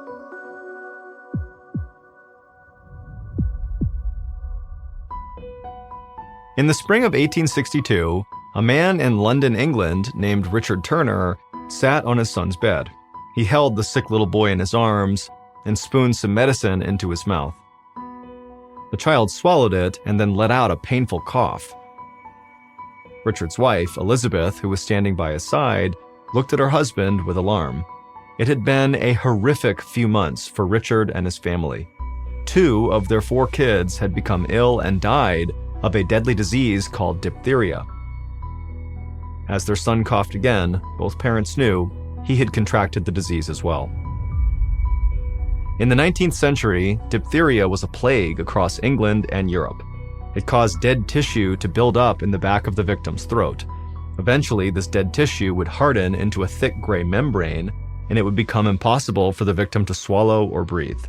In the spring of 1862, a man in London, England, named Richard Turner, sat on his son's bed. He held the sick little boy in his arms and spooned some medicine into his mouth. The child swallowed it and then let out a painful cough. Richard's wife, Elizabeth, who was standing by his side, looked at her husband with alarm. It had been a horrific few months for Richard and his family. 2 of their 4 kids had become ill and died of a deadly disease called diphtheria. As their son coughed again, both parents knew he had contracted the disease as well. In the 19th century, diphtheria was a plague across England and Europe. It caused dead tissue to build up in the back of the victim's throat. Eventually, this dead tissue would harden into a thick gray membrane, and it would become impossible for the victim to swallow or breathe.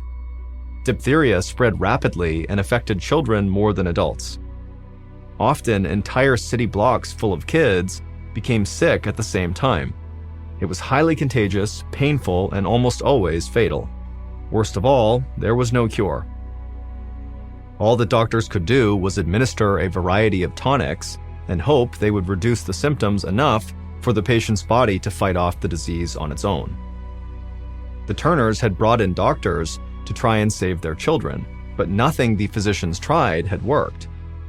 Diphtheria spread rapidly and affected children more than adults. Often, entire city blocks full of kids became sick at the same time. It was highly contagious, painful, and almost always fatal. Worst of all, there was no cure. All that doctors could do was administer a variety of tonics and hope they would reduce the symptoms enough for the patient's body to fight off the disease on its own. The Turners had brought in doctors to try and save their children, but nothing the physicians tried had worked.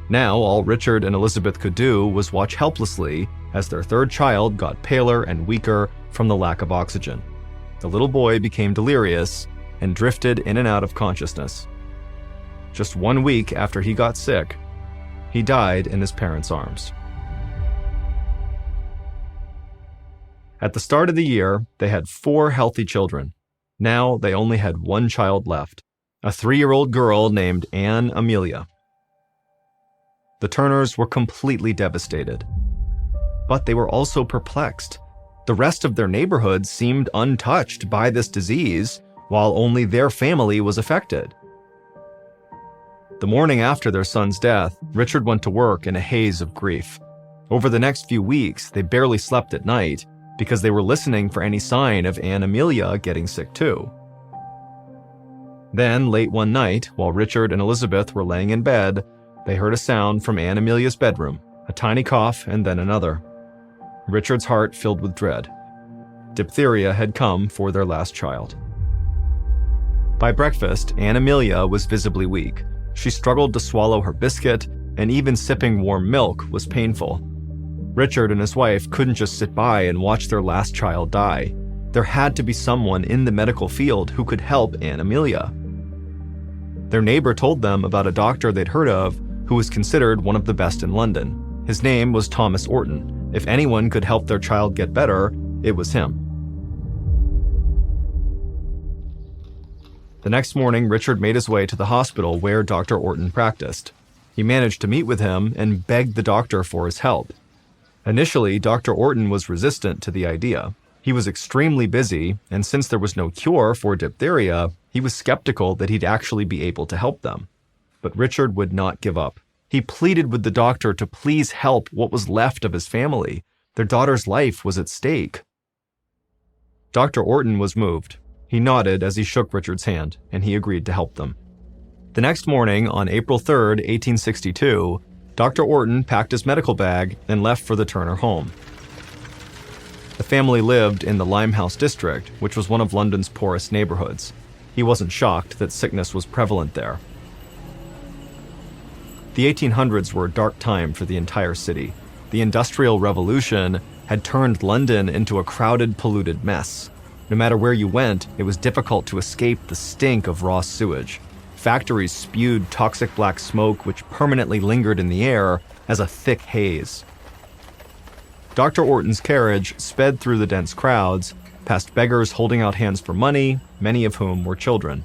Now, all Richard and Elizabeth could do was watch helplessly as their third child got paler and weaker from the lack of oxygen. The little boy became delirious and drifted in and out of consciousness. Just 1 week after he got sick, he died in his parents' arms. At the start of the year, they had 4 healthy children. Now they only had 1 child left, a 3-year-old girl named Anne Amelia. The Turners were completely devastated. But they were also perplexed. The rest of their neighborhood seemed untouched by this disease, while only their family was affected. The morning after their son's death, Richard went to work in a haze of grief. Over the next few weeks, they barely slept at night because they were listening for any sign of Anne Amelia getting sick too. Then, late one night, while Richard and Elizabeth were laying in bed, they heard a sound from Anne Amelia's bedroom, a tiny cough and then another. Richard's heart filled with dread. Diphtheria had come for their last child. By breakfast, Anne Amelia was visibly weak. She struggled to swallow her biscuit, and even sipping warm milk was painful. Richard and his wife couldn't just sit by and watch their last child die. There had to be someone in the medical field who could help Anne Amelia. Their neighbor told them about a doctor they'd heard of who was considered one of the best in London. His name was Thomas Orton. If anyone could help their child get better, it was him. The next morning, Richard made his way to the hospital where Dr. Orton practiced. He managed to meet with him and begged the doctor for his help. Initially, Dr. Orton was resistant to the idea. He was extremely busy, and since there was no cure for diphtheria, he was skeptical that he'd actually be able to help them. But Richard would not give up. He pleaded with the doctor to please help what was left of his family. Their daughter's life was at stake. Dr. Orton was moved. He nodded as he shook Richard's hand, and he agreed to help them. The next morning, on April 3rd, 1862, Dr. Orton packed his medical bag and left for the Turner home. The family lived in the Limehouse district, which was one of London's poorest neighborhoods. He wasn't shocked that sickness was prevalent there. The 1800s were a dark time for the entire city. The Industrial Revolution had turned London into a crowded, polluted mess. No matter where you went, it was difficult to escape the stink of raw sewage. Factories spewed toxic black smoke which permanently lingered in the air as a thick haze. Dr. Orton's carriage sped through the dense crowds, past beggars holding out hands for money, many of whom were children.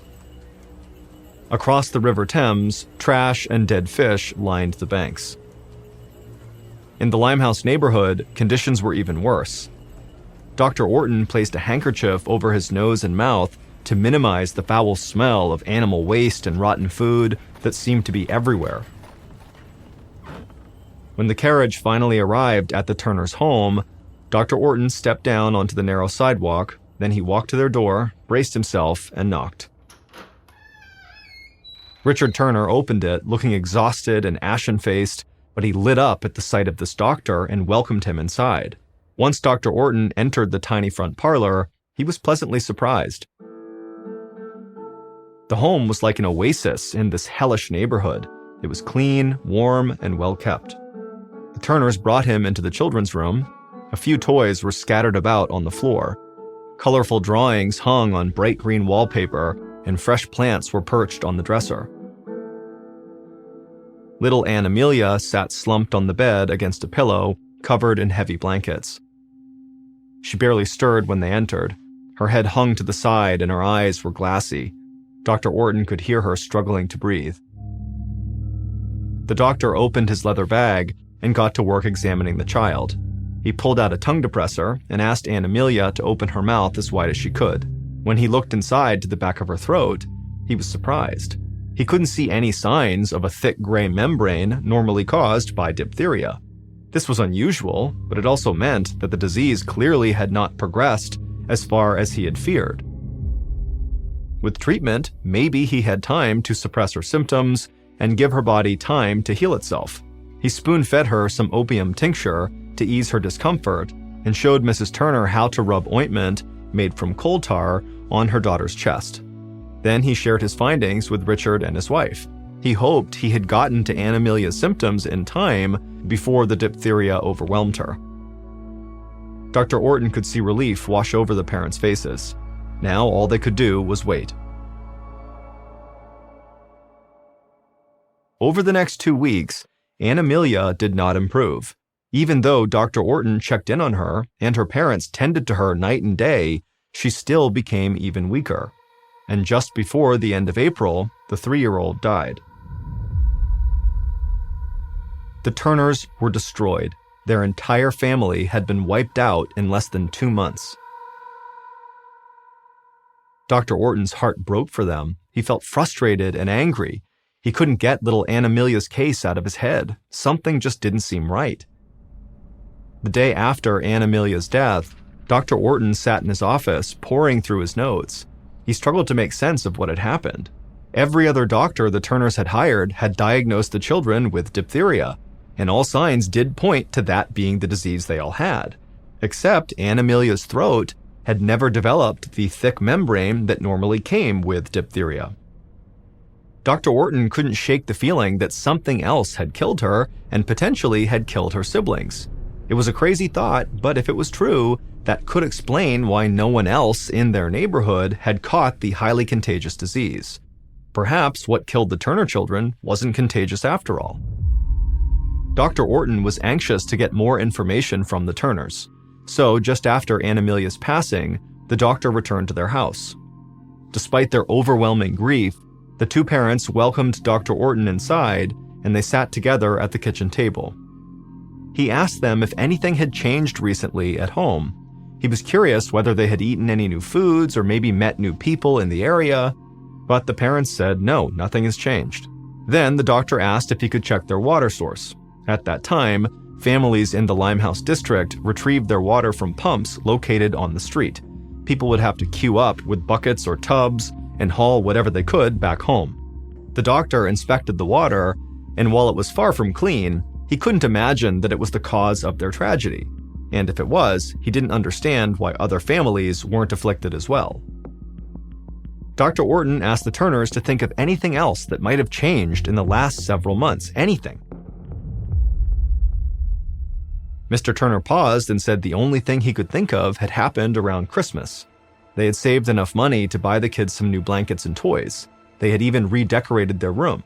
Across the River Thames, trash and dead fish lined the banks. In the Limehouse neighborhood, conditions were even worse. Dr. Orton placed a handkerchief over his nose and mouth to minimize the foul smell of animal waste and rotten food that seemed to be everywhere. When the carriage finally arrived at the Turners' home, Dr. Orton stepped down onto the narrow sidewalk, then he walked to their door, braced himself, and knocked. Richard Turner opened it, looking exhausted and ashen-faced, but he lit up at the sight of this doctor and welcomed him inside. Once Dr. Orton entered the tiny front parlor, he was pleasantly surprised. The home was like an oasis in this hellish neighborhood. It was clean, warm, and well-kept. The Turners brought him into the children's room. A few toys were scattered about on the floor. Colorful drawings hung on bright green wallpaper, and fresh plants were perched on the dresser. Little Anne Amelia sat slumped on the bed against a pillow, covered in heavy blankets. She barely stirred when they entered. Her head hung to the side and her eyes were glassy. Dr. Orton could hear her struggling to breathe. The doctor opened his leather bag and got to work examining the child. He pulled out a tongue depressor and asked Anne Amelia to open her mouth as wide as she could. When he looked inside to the back of her throat, he was surprised. He couldn't see any signs of a thick gray membrane normally caused by diphtheria. This was unusual, but it also meant that the disease clearly had not progressed as far as he had feared. With treatment, maybe he had time to suppress her symptoms and give her body time to heal itself. He spoon-fed her some opium tincture to ease her discomfort and showed Mrs. Turner how to rub ointment made from coal tar on her daughter's chest. Then he shared his findings with Richard and his wife. He hoped he had gotten to Anamelia's symptoms in time before the diphtheria overwhelmed her. Dr. Orton could see relief wash over the parents' faces. Now all they could do was wait. Over the next 2 weeks, Anamelia did not improve. Even though Dr. Orton checked in on her and her parents tended to her night and day, she still became even weaker. And just before the end of April, the 3-year-old died. The Turners were destroyed. Their entire family had been wiped out in less than 2 months. Dr. Orton's heart broke for them. He felt frustrated and angry. He couldn't get little Anamelia's case out of his head. Something just didn't seem right. The day after Anamelia's death, Dr. Orton sat in his office, poring through his notes. He struggled to make sense of what had happened. Every other doctor the Turners had hired had diagnosed the children with diphtheria, and all signs did point to that being the disease they all had. Except Anamelia's throat had never developed the thick membrane that normally came with diphtheria. Dr. Orton couldn't shake the feeling that something else had killed her and potentially had killed her siblings. It was a crazy thought, but if it was true, that could explain why no one else in their neighborhood had caught the highly contagious disease. Perhaps what killed the Turner children wasn't contagious after all. Dr. Orton was anxious to get more information from the Turners. So just after Anamelia's passing, the doctor returned to their house. Despite their overwhelming grief, the 2 parents welcomed Dr. Orton inside, and they sat together at the kitchen table. He asked them if anything had changed recently at home. He was curious whether they had eaten any new foods or maybe met new people in the area, but the parents said no, nothing has changed. Then the doctor asked if he could check their water source. At that time, families in the Limehouse district retrieved their water from pumps located on the street. People would have to queue up with buckets or tubs and haul whatever they could back home. The doctor inspected the water, and while it was far from clean, he couldn't imagine that it was the cause of their tragedy. And if it was, he didn't understand why other families weren't afflicted as well. Dr. Orton asked the Turners to think of anything else that might have changed in the last several months, anything. Mr. Turner paused and said the only thing he could think of had happened around Christmas. They had saved enough money to buy the kids some new blankets and toys. They had even redecorated their room.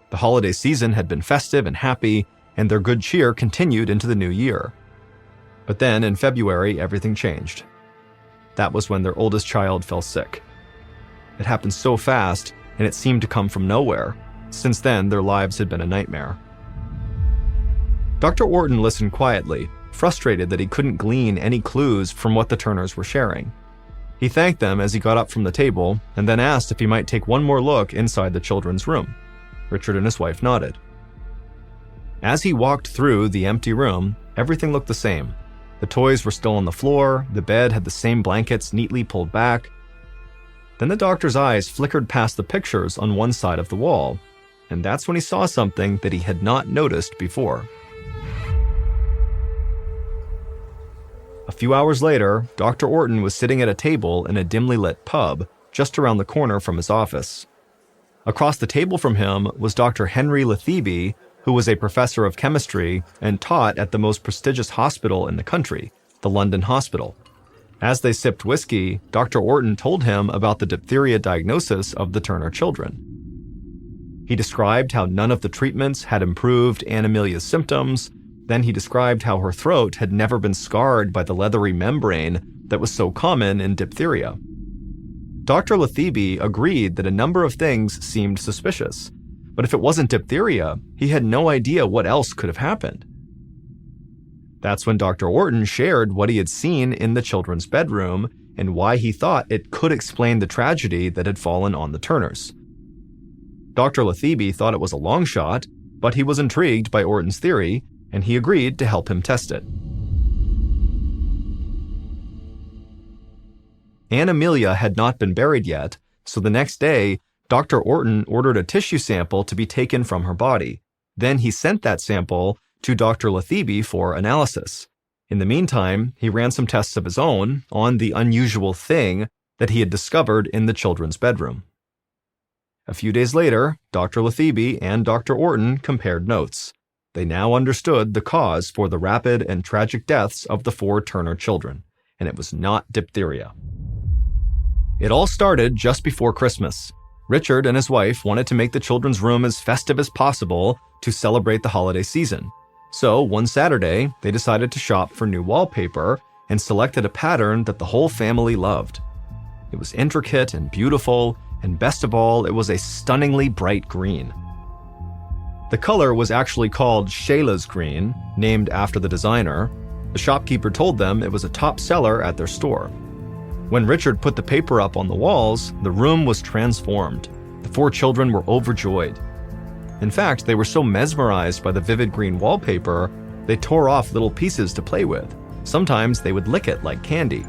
The holiday season had been festive and happy, and their good cheer continued into the new year. But then, in February, everything changed. That was when their oldest child fell sick. It happened so fast, and it seemed to come from nowhere. Since then, their lives had been a nightmare. Dr. Orton listened quietly, frustrated that he couldn't glean any clues from what the Turners were sharing. He thanked them as he got up from the table, and then asked if he might take one more look inside the children's room. Richard and his wife nodded. As he walked through the empty room, everything looked the same. The toys were still on the floor, the bed had the same blankets neatly pulled back. Then the doctor's eyes flickered past the pictures on one side of the wall, and that's when he saw something that he had not noticed before. A few hours later, Dr. Orton was sitting at a table in a dimly lit pub just around the corner from his office. Across the table from him was Dr. Henry Letheby, who was a professor of chemistry and taught at the most prestigious hospital in the country, the London Hospital. As they sipped whiskey, Dr. Orton told him about the diphtheria diagnosis of the Turner children. He described how none of the treatments had improved Anamelia's symptoms. Then he described how her throat had never been scarred by the leathery membrane that was so common in diphtheria. Dr. Letheby agreed that a number of things seemed suspicious, but if it wasn't diphtheria, he had no idea what else could have happened. That's when Dr. Orton shared what he had seen in the children's bedroom and why he thought it could explain the tragedy that had fallen on the Turners. Dr. Letheby thought it was a long shot, but he was intrigued by Orton's theory, and he agreed to help him test it. Anamelia had not been buried yet, so the next day, Dr. Orton ordered a tissue sample to be taken from her body. Then he sent that sample to Dr. Letheby for analysis. In the meantime, he ran some tests of his own on the unusual thing that he had discovered in the children's bedroom. A few days later, Dr. Letheby and Dr. Orton compared notes. They now understood the cause for the rapid and tragic deaths of the 4 Turner children, and it was not diphtheria. It all started just before Christmas. Richard and his wife wanted to make the children's room as festive as possible to celebrate the holiday season. So one Saturday, they decided to shop for new wallpaper and selected a pattern that the whole family loved. It was intricate and beautiful, and best of all, it was a stunningly bright green. The color was actually called Shayla's green, named after the designer. The shopkeeper told them it was a top seller at their store. When Richard put the paper up on the walls, the room was transformed. The 4 children were overjoyed. In fact, they were so mesmerized by the vivid green wallpaper, they tore off little pieces to play with. Sometimes they would lick it like candy.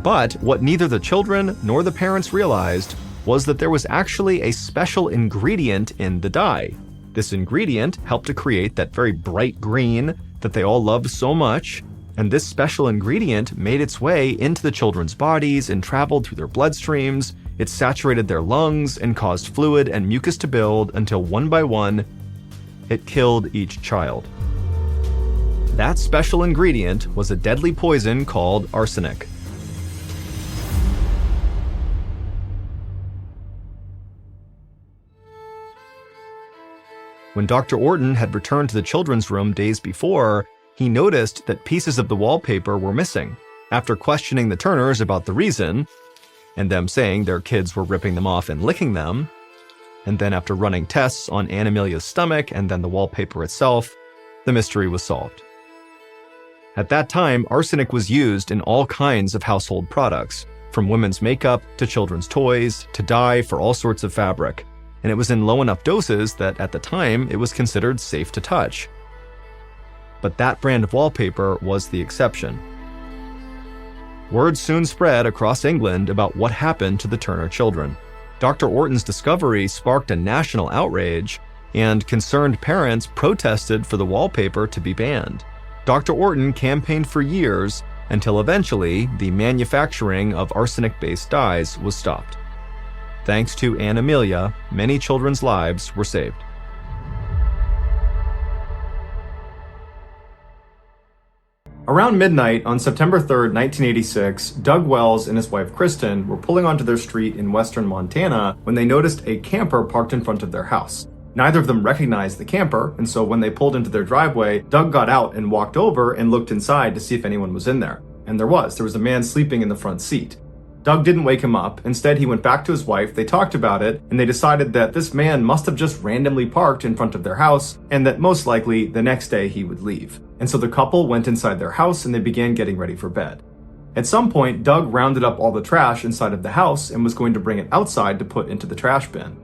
But what neither the children nor the parents realized was that there was actually a special ingredient in the dye. This ingredient helped to create that very bright green that they all loved so much, and this special ingredient made its way into the children's bodies and traveled through their bloodstreams. It saturated their lungs and caused fluid and mucus to build until one by one, it killed each child. That special ingredient was a deadly poison called arsenic. When Dr. Orton had returned to the children's room days before, he noticed that pieces of the wallpaper were missing. After questioning the Turners about the reason, and them saying their kids were ripping them off and licking them, and then after running tests on Animelia's stomach and then the wallpaper itself, the mystery was solved. At that time, arsenic was used in all kinds of household products, from women's makeup to children's toys to dye for all sorts of fabric. And it was in low enough doses that at the time it was considered safe to touch. But that brand of wallpaper was the exception. Word soon spread across England about what happened to the Turner children. Dr. Orton's discovery sparked a national outrage, and concerned parents protested for the wallpaper to be banned. Dr. Orton campaigned for years until eventually the manufacturing of arsenic-based dyes was stopped. Thanks to Animelia, many children's lives were saved. Around midnight on September 3rd, 1986, Doug Wells and his wife Kristen were pulling onto their street in western Montana when they noticed a camper parked in front of their house. Neither of them recognized the camper, and so when they pulled into their driveway, Doug got out and walked over and looked inside to see if anyone was in there. And there was a man sleeping in the front seat. Doug didn't wake him up. Instead, he went back to his wife, they talked about it, and they decided that this man must have just randomly parked in front of their house, and that most likely the next day he would leave. And so the couple went inside their house and they began getting ready for bed. At some point, Doug rounded up all the trash inside of the house and was going to bring it outside to put into the trash bin.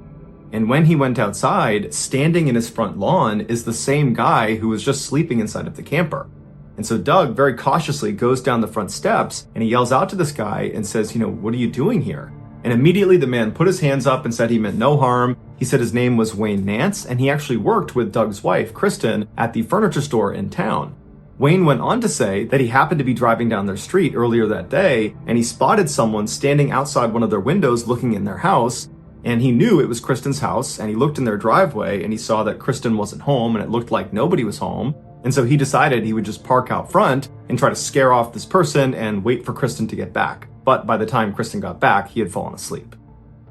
And when he went outside, standing in his front lawn is the same guy who was just sleeping inside of the camper. And so Doug very cautiously goes down the front steps and he yells out to this guy and says, what are you doing here? And immediately the man put his hands up and said he meant no harm. He said his name was Wayne Nance, and he actually worked with Doug's wife, Kristen, at the furniture store in town. Wayne went on to say that he happened to be driving down their street earlier that day, and he spotted someone standing outside one of their windows looking in their house, and he knew it was Kristen's house, and he looked in their driveway, and he saw that Kristen wasn't home, and it looked like nobody was home. And so he decided he would just park out front and try to scare off this person and wait for Kristen to get back. But by the time Kristen got back, he had fallen asleep.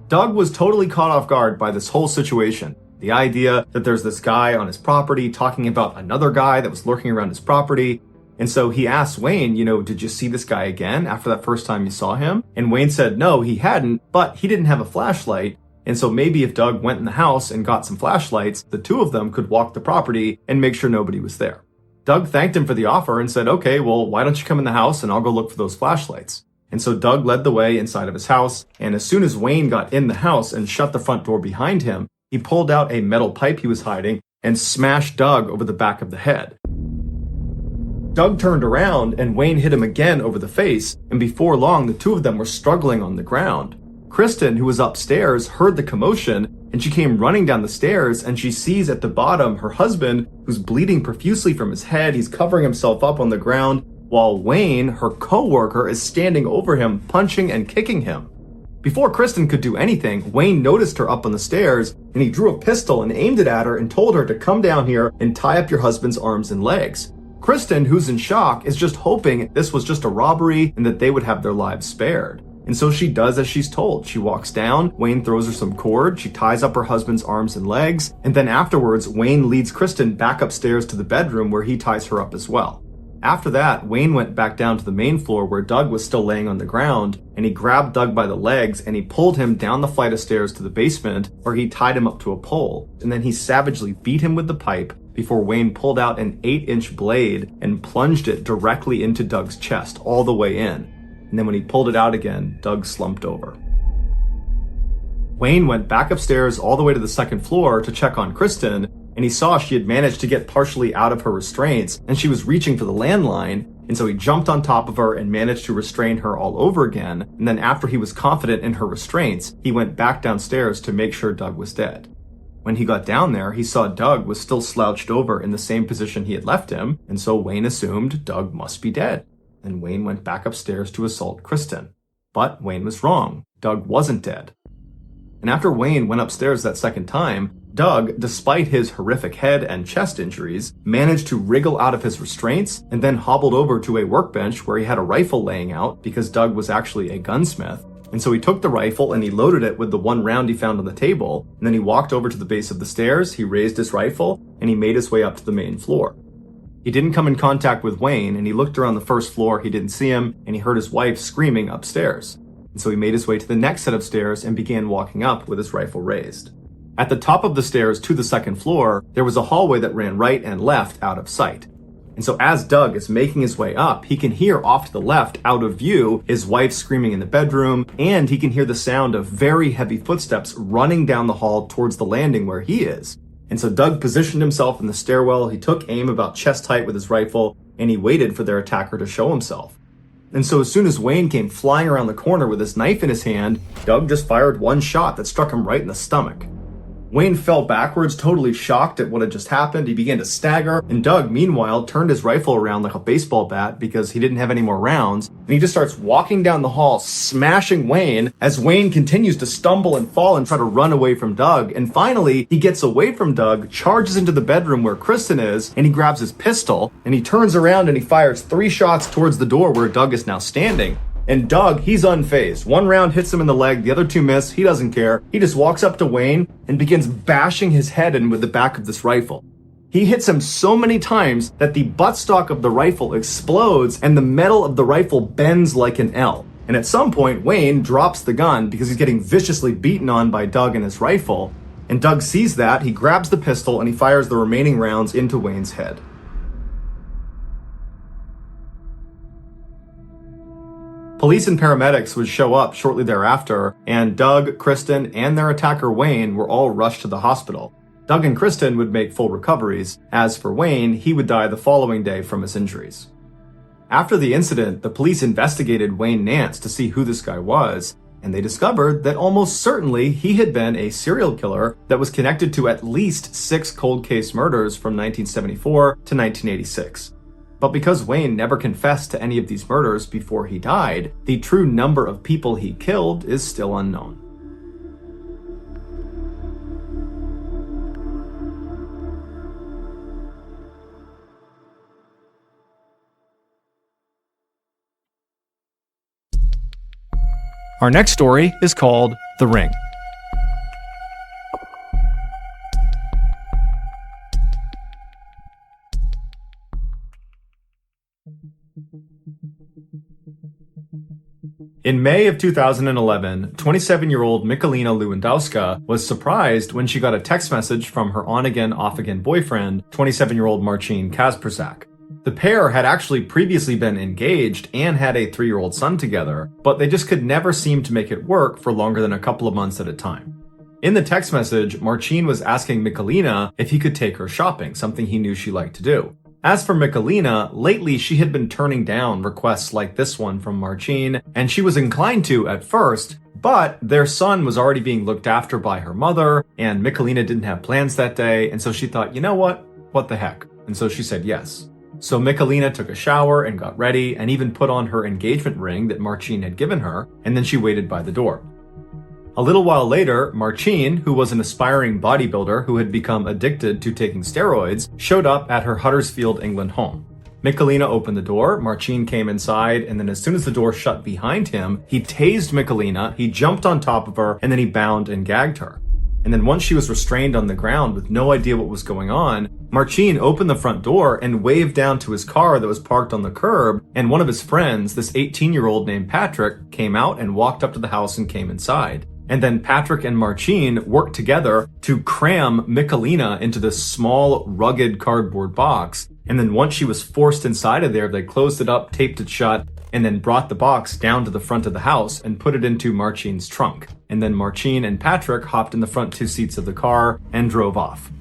Doug was totally caught off guard by this whole situation. The idea that there's this guy on his property talking about another guy that was lurking around his property. And so he asked Wayne, did you see this guy again after that first time you saw him? And Wayne said no, he hadn't, but he didn't have a flashlight. And so maybe if Doug went in the house and got some flashlights, the two of them could walk the property and make sure nobody was there. Doug thanked him for the offer and said, okay, well, why don't you come in the house and I'll go look for those flashlights. And so Doug led the way inside of his house. And as soon as Wayne got in the house and shut the front door behind him, he pulled out a metal pipe he was hiding and smashed Doug over the back of the head. Doug turned around and Wayne hit him again over the face. And before long, the two of them were struggling on the ground. Kristen, who was upstairs, heard the commotion, and she came running down the stairs, and she sees at the bottom her husband, who's bleeding profusely from his head. He's covering himself up on the ground. while Wayne, her co-worker, is standing over him, punching and kicking him. Before Kristen could do anything, Wayne noticed her up on the stairs, and he drew a pistol and aimed it at her and told her to come down here and tie up your husband's arms and legs. Kristen, who's in shock, is just hoping this was just a robbery and that they would have their lives spared. And so she does as she's told. She walks down, Wayne throws her some cord, she ties up her husband's arms and legs, and then afterwards, Wayne leads Kristen back upstairs to the bedroom where he ties her up as well. After that, Wayne went back down to the main floor where Doug was still laying on the ground, and he grabbed Doug by the legs and he pulled him down the flight of stairs to the basement where he tied him up to a pole, and then he savagely beat him with the pipe before Wayne pulled out an 8-inch blade and plunged it directly into Doug's chest all the way in. And then when he pulled it out again, Doug slumped over. Wayne went back upstairs all the way to the second floor to check on Kristen, and he saw she had managed to get partially out of her restraints and she was reaching for the landline, and so he jumped on top of her and managed to restrain her all over again, and then after he was confident in her restraints, he went back downstairs to make sure Doug was dead. When he got down there, he saw Doug was still slouched over in the same position he had left him, and so Wayne assumed Doug must be dead. And Wayne went back upstairs to assault Kristen. But Wayne was wrong. Doug wasn't dead. And after Wayne went upstairs that second time, Doug, despite his horrific head and chest injuries, managed to wriggle out of his restraints and then hobbled over to a workbench where he had a rifle laying out because Doug was actually a gunsmith. And so he took the rifle and he loaded it with the one round he found on the table, and then he walked over to the base of the stairs, he raised his rifle, and he made his way up to the main floor. He didn't come in contact with Wayne, and he looked around the first floor, he didn't see him, and he heard his wife screaming upstairs. And so he made his way to the next set of stairs and began walking up with his rifle raised. At the top of the stairs to the second floor, there was a hallway that ran right and left out of sight. And so as Doug is making his way up, he can hear off to the left, out of view, his wife screaming in the bedroom, and he can hear the sound of very heavy footsteps running down the hall towards the landing where he is. And so Doug positioned himself in the stairwell, he took aim about chest height with his rifle, and he waited for their attacker to show himself. And so as soon as Wayne came flying around the corner with his knife in his hand, Doug just fired one shot that struck him right in the stomach. Wayne fell backwards, totally shocked at what had just happened. He began to stagger, and Doug, meanwhile, turned his rifle around like a baseball bat because he didn't have any more rounds, and he just starts walking down the hall, smashing Wayne as Wayne continues to stumble and fall and try to run away from Doug. And finally, he gets away from Doug, charges into the bedroom where Kristen is, and he grabs his pistol, and he turns around and he fires 3 shots towards the door where Doug is now standing. And Doug, he's unfazed. One round hits him in the leg, the other 2 miss, he doesn't care. He just walks up to Wayne and begins bashing his head in with the back of this rifle. He hits him so many times that the buttstock of the rifle explodes and the metal of the rifle bends like an L. And at some point, Wayne drops the gun because he's getting viciously beaten on by Doug and his rifle. And Doug sees that, he grabs the pistol and he fires the remaining rounds into Wayne's head. Police and paramedics would show up shortly thereafter, and Doug, Kristen, and their attacker Wayne were all rushed to the hospital. Doug and Kristen would make full recoveries. As for Wayne, he would die the following day from his injuries. After the incident, the police investigated Wayne Nance to see who this guy was, and they discovered that almost certainly he had been a serial killer that was connected to at least 6 cold case murders from 1974 to 1986. But because Wayne never confessed to any of these murders before he died, the true number of people he killed is still unknown. Our next story is called The Ring. In May of 2011, 27-year-old Michalina Lewandowska was surprised when she got a text message from her on-again, off-again boyfriend, 27-year-old Marcin Kasperzak. The pair had actually previously been engaged and had a 3-year-old son together, but they just could never seem to make it work for longer than a couple of months at a time. In the text message, Marcin was asking Michalina if he could take her shopping, something he knew she liked to do. As for Michalina, lately she had been turning down requests like this one from Marcin, and she was inclined to at first, but their son was already being looked after by her mother, and Michalina didn't have plans that day, and so she thought, you know what the heck? And so she said yes. So Michalina took a shower and got ready and even put on her engagement ring that Marcin had given her, and then she waited by the door. A little while later, Marcin, who was an aspiring bodybuilder who had become addicted to taking steroids, showed up at her Huddersfield, England home. Michalina opened the door, Marcin came inside, and then as soon as the door shut behind him, he tased Michalina, he jumped on top of her, and then he bound and gagged her. And then once she was restrained on the ground with no idea what was going on, Marcin opened the front door and waved down to his car that was parked on the curb, and one of his friends, this 18-year-old named Patrick, came out and walked up to the house and came inside. And then Patrick and Marcin worked together to cram Michalina into this small, rugged cardboard box. And then once she was forced inside of there, they closed it up, taped it shut, and then brought the box down to the front of the house and put it into Marcin's trunk. And then Marcin and Patrick hopped in the front two seats of the car and drove off.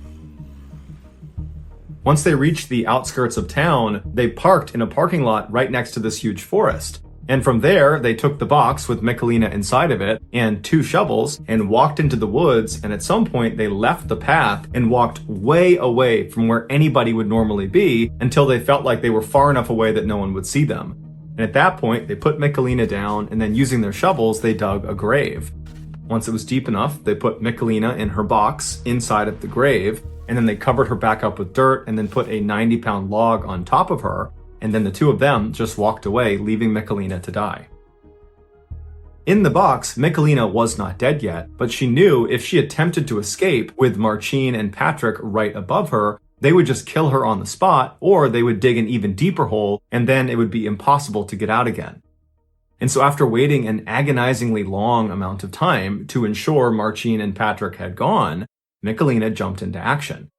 Once they reached the outskirts of town, they parked in a parking lot right next to this huge forest. And from there, they took the box with Michalina inside of it and 2 shovels and walked into the woods, and at some point they left the path and walked way away from where anybody would normally be until they felt like they were far enough away that no one would see them. And at that point, they put Michalina down, and then using their shovels, they dug a grave. Once it was deep enough, they put Michalina in her box inside of the grave, and then they covered her back up with dirt and then put a 90-pound log on top of her. And then the 2 of them just walked away, leaving Michalina to die. In the box, Michalina was not dead yet, but she knew if she attempted to escape with Marcin and Patrick right above her, they would just kill her on the spot, or they would dig an even deeper hole, and then it would be impossible to get out again. And so after waiting an agonizingly long amount of time to ensure Marcin and Patrick had gone, Michalina jumped into action.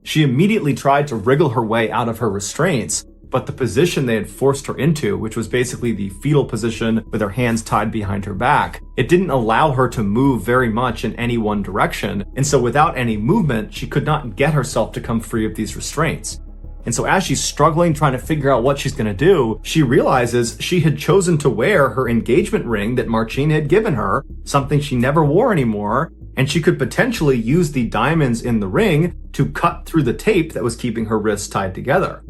She immediately tried to wriggle her way out of her restraints, but the position they had forced her into, which was basically the fetal position with her hands tied behind her back, it didn't allow her to move very much in any one direction, and so without any movement, she could not get herself to come free of these restraints. And so as she's struggling, trying to figure out what she's going to do, she realizes she had chosen to wear her engagement ring that Marcin had given her, something she never wore anymore, and she could potentially use the diamonds in the ring to cut through the tape that was keeping her wrists tied together.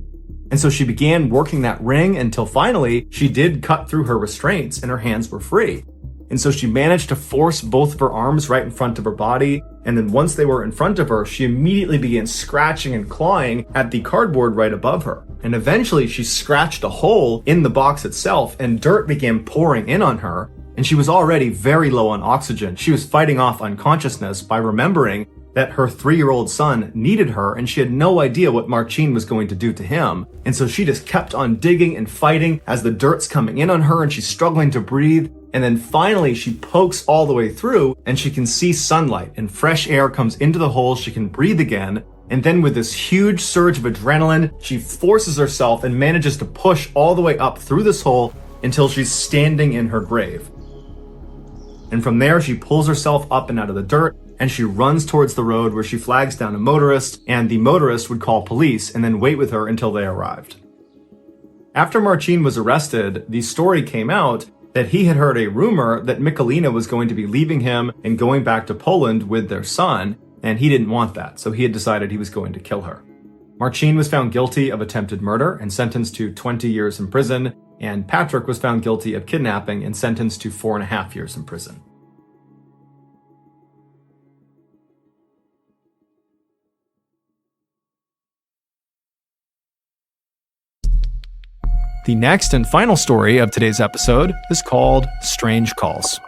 And so she began working that ring until finally she did cut through her restraints and her hands were free. And so she managed to force both of her arms right in front of her body. And then once they were in front of her, she immediately began scratching and clawing at the cardboard right above her. And eventually she scratched a hole in the box itself and dirt began pouring in on her. And she was already very low on oxygen. She was fighting off unconsciousness by remembering that her 3-year-old son needed her and she had no idea what Marcin was going to do to him. And so she just kept on digging and fighting as the dirt's coming in on her and she's struggling to breathe. And then finally she pokes all the way through and she can see sunlight and fresh air comes into the hole. She can breathe again. And then with this huge surge of adrenaline, she forces herself and manages to push all the way up through this hole until she's standing in her grave. And from there, she pulls herself up and out of the dirt and she runs towards the road where she flags down a motorist, and the motorist would call police and then wait with her until they arrived. After Marcin was arrested, the story came out that he had heard a rumor that Michalina was going to be leaving him and going back to Poland with their son, and he didn't want that, so he had decided he was going to kill her. Marcin was found guilty of attempted murder and sentenced to 20 years in prison, and Patrick was found guilty of kidnapping and sentenced to 4.5 years in prison. The next and final story of today's episode is called Strange Calls.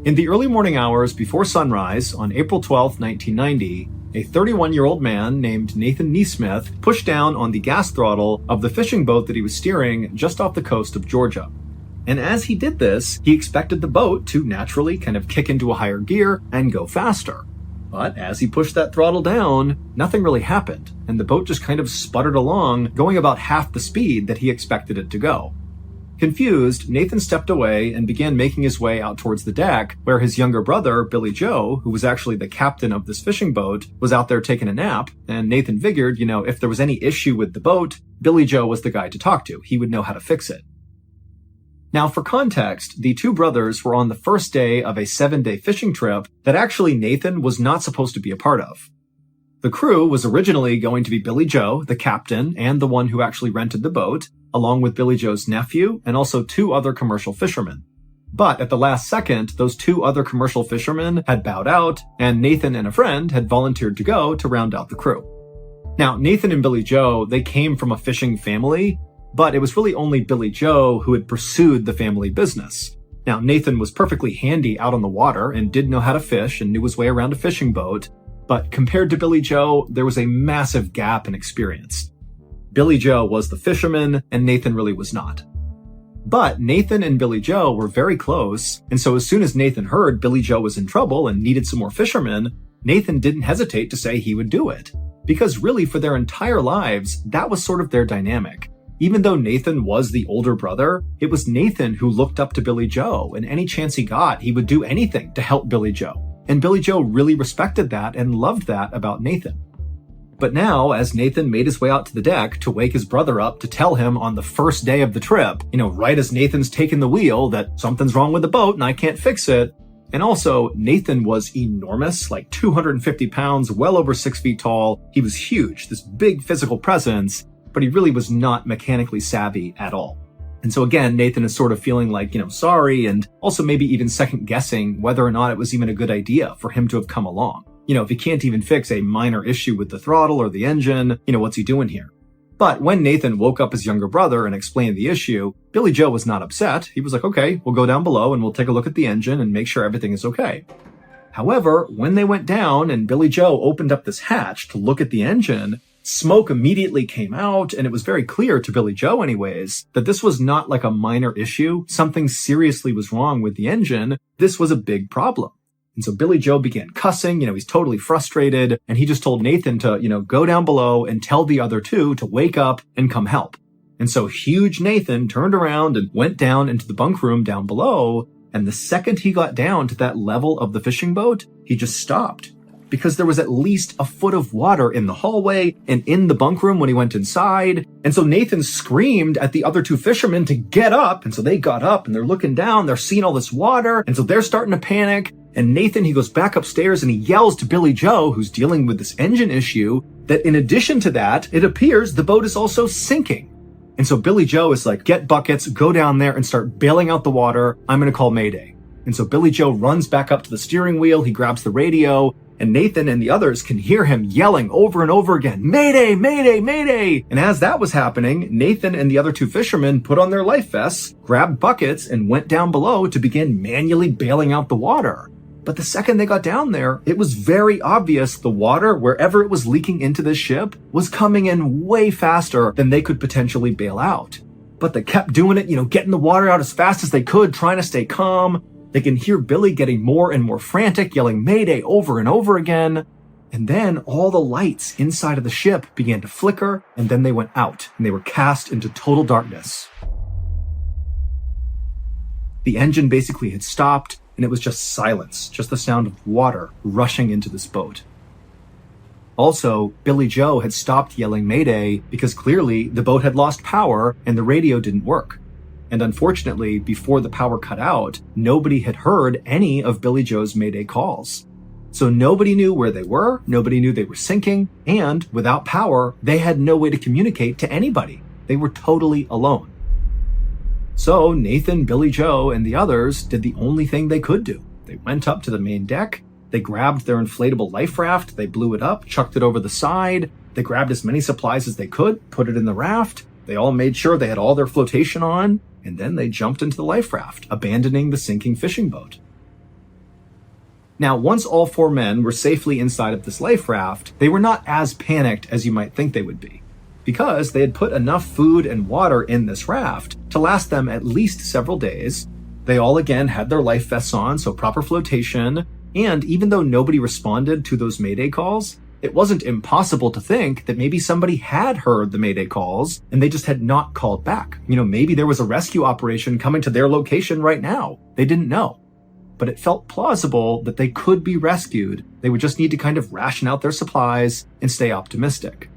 In the early morning hours before sunrise on April 12, 1990, a 31-year-old man named Nathan Neesmith pushed down on the gas throttle of the fishing boat that he was steering just off the coast of Georgia. And as he did this, he expected the boat to naturally kind of kick into a higher gear and go faster. But as he pushed that throttle down, nothing really happened, and the boat just kind of sputtered along, going about half the speed that he expected it to go. Confused, Nathan stepped away and began making his way out towards the deck, where his younger brother, Billy Joe, who was actually the captain of this fishing boat, was out there taking a nap, and Nathan figured, if there was any issue with the boat, Billy Joe was the guy to talk to. He would know how to fix it. Now, for context, the two brothers were on the first day of a 7-day fishing trip that actually Nathan was not supposed to be a part of. The crew was originally going to be Billy Joe, the captain, and the one who actually rented the boat, along with Billy Joe's nephew and also 2 other commercial fishermen. But at the last second, those 2 other commercial fishermen had bowed out, and Nathan and a friend had volunteered to go to round out the crew. Now, Nathan and Billy Joe, they came from a fishing family, but it was really only Billy Joe who had pursued the family business. Now, Nathan was perfectly handy out on the water and did know how to fish and knew his way around a fishing boat, but compared to Billy Joe, there was a massive gap in experience. Billy Joe was the fisherman, and Nathan really was not. But Nathan and Billy Joe were very close, and so as soon as Nathan heard Billy Joe was in trouble and needed some more fishermen, Nathan didn't hesitate to say he would do it. Because really, for their entire lives, that was sort of their dynamic. Even though Nathan was the older brother, it was Nathan who looked up to Billy Joe, and any chance he got, he would do anything to help Billy Joe. And Billy Joe really respected that and loved that about Nathan. But now, as Nathan made his way out to the deck to wake his brother up to tell him on the first day of the trip, right as Nathan's taken the wheel, that something's wrong with the boat and I can't fix it. And also, Nathan was enormous, like 250 pounds, well over 6 feet tall. He was huge, this big physical presence, but he really was not mechanically savvy at all. And so again, Nathan is sort of feeling like, sorry, and also maybe even second guessing whether or not it was even a good idea for him to have come along. If he can't even fix a minor issue with the throttle or the engine, what's he doing here? But when Nathan woke up his younger brother and explained the issue, Billy Joe was not upset. He was like, okay, we'll go down below and we'll take a look at the engine and make sure everything is okay. However, when they went down and Billy Joe opened up this hatch to look at the engine, smoke immediately came out, and it was very clear to Billy Joe anyways, that this was not like a minor issue. Something seriously was wrong with the engine. This was a big problem. And so Billy Joe began cussing, he's totally frustrated, and he just told Nathan to, go down below and tell the other 2 to wake up and come help. And so huge Nathan turned around and went down into the bunk room down below, and the second he got down to that level of the fishing boat, he just stopped. Because there was at least a foot of water in the hallway and in the bunk room when he went inside. And so Nathan screamed at the other 2 fishermen to get up. And so they got up and they're looking down, they're seeing all this water. And so they're starting to panic. And Nathan, he goes back upstairs and he yells to Billy Joe, who's dealing with this engine issue, that in addition to that, it appears the boat is also sinking. And so Billy Joe is like, get buckets, go down there and start bailing out the water. I'm going to call Mayday. And so Billy Joe runs back up to the steering wheel. He grabs the radio. And Nathan and the others can hear him yelling over and over again, Mayday, Mayday, Mayday! And as that was happening, Nathan and the other 2 fishermen put on their life vests, grabbed buckets, and went down below to begin manually bailing out the water. But the second they got down there, it was very obvious the water, wherever it was leaking into this ship, was coming in way faster than they could potentially bail out. But they kept doing it, getting the water out as fast as they could, trying to stay calm. They can hear Billy getting more and more frantic, yelling Mayday over and over again. And then all the lights inside of the ship began to flicker, and then they went out, and they were cast into total darkness. The engine basically had stopped, and it was just silence, just the sound of water rushing into this boat. Also, Billy Joe had stopped yelling Mayday because clearly the boat had lost power and the radio didn't work. And unfortunately, before the power cut out, nobody had heard any of Billy Joe's Mayday calls. So nobody knew where they were, nobody knew they were sinking, and without power, they had no way to communicate to anybody. They were totally alone. So Nathan, Billy Joe, and the others did the only thing they could do. They went up to the main deck, they grabbed their inflatable life raft, they blew it up, chucked it over the side, they grabbed as many supplies as they could, put it in the raft, they all made sure they had all their flotation on, and then they jumped into the life raft, abandoning the sinking fishing boat. Now, once all 4 men were safely inside of this life raft, they were not as panicked as you might think they would be, because they had put enough food and water in this raft to last them at least several days. They all again had their life vests on, so proper flotation, and even though nobody responded to those Mayday calls, it wasn't impossible to think that maybe somebody had heard the Mayday calls and they just had not called back. Maybe there was a rescue operation coming to their location right now. They didn't know. But it felt plausible that they could be rescued. They would just need to kind of ration out their supplies and stay optimistic.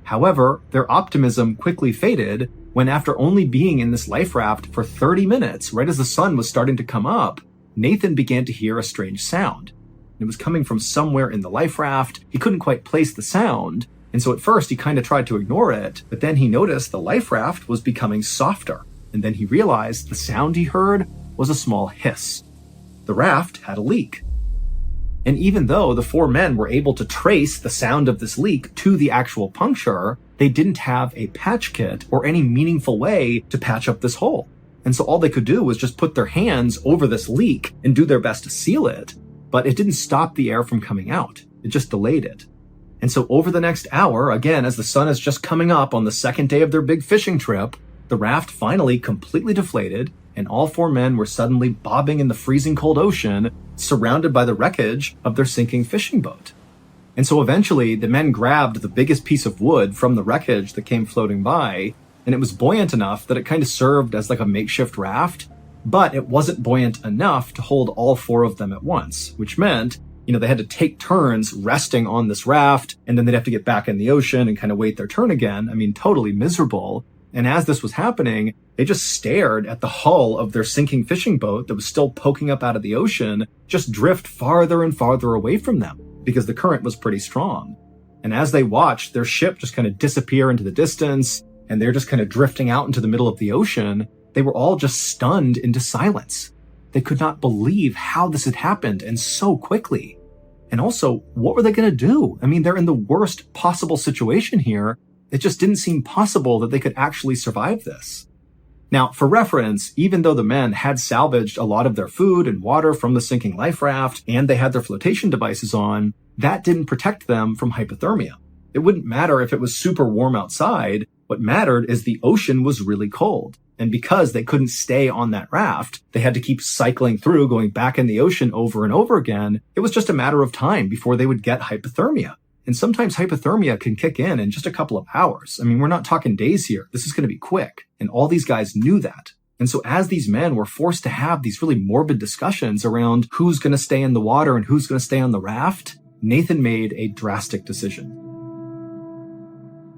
However, their optimism quickly faded when after only being in this life raft for 30 minutes, right as the sun was starting to come up, Nathan began to hear a strange sound. It was coming from somewhere in the life raft. He couldn't quite place the sound, and so at first he kind of tried to ignore it, but then he noticed the life raft was becoming softer, and then he realized the sound he heard was a small hiss. The raft had a leak. And even though the 4 men were able to trace the sound of this leak to the actual puncture, they didn't have a patch kit or any meaningful way to patch up this hole. And so all they could do was just put their hands over this leak and do their best to seal it. But it didn't stop the air from coming out. It just delayed it. And so over the next hour, again, as the sun is just coming up on the second day of their big fishing trip, the raft finally completely deflated, and all 4 men were suddenly bobbing in the freezing cold ocean, surrounded by the wreckage of their sinking fishing boat. And so eventually, the men grabbed the biggest piece of wood from the wreckage that came floating by, and it was buoyant enough that it kind of served as like a makeshift raft, but it wasn't buoyant enough to hold all 4 of them at once, which meant, they had to take turns resting on this raft, and then they'd have to get back in the ocean and kind of wait their turn again. Totally miserable. And as this was happening, they just stared at the hull of their sinking fishing boat that was still poking up out of the ocean, just drift farther and farther away from them because the current was pretty strong. And as they watched their ship just kind of disappear into the distance, and they're just kind of drifting out into the middle of the ocean, they were all just stunned into silence. They could not believe how this had happened and so quickly. And also, what were they going to do? They're in the worst possible situation here. It just didn't seem possible that they could actually survive this. Now, for reference, even though the men had salvaged a lot of their food and water from the sinking life raft, and they had their flotation devices on, that didn't protect them from hypothermia. It wouldn't matter if it was super warm outside. What mattered is the ocean was really cold. And because they couldn't stay on that raft, they had to keep cycling through, going back in the ocean over and over again. It was just a matter of time before they would get hypothermia. And sometimes hypothermia can kick in just a couple of hours. We're not talking days here. This is going to be quick. And all these guys knew that. And so as these men were forced to have these really morbid discussions around who's going to stay in the water and who's going to stay on the raft, Nathan made a drastic decision.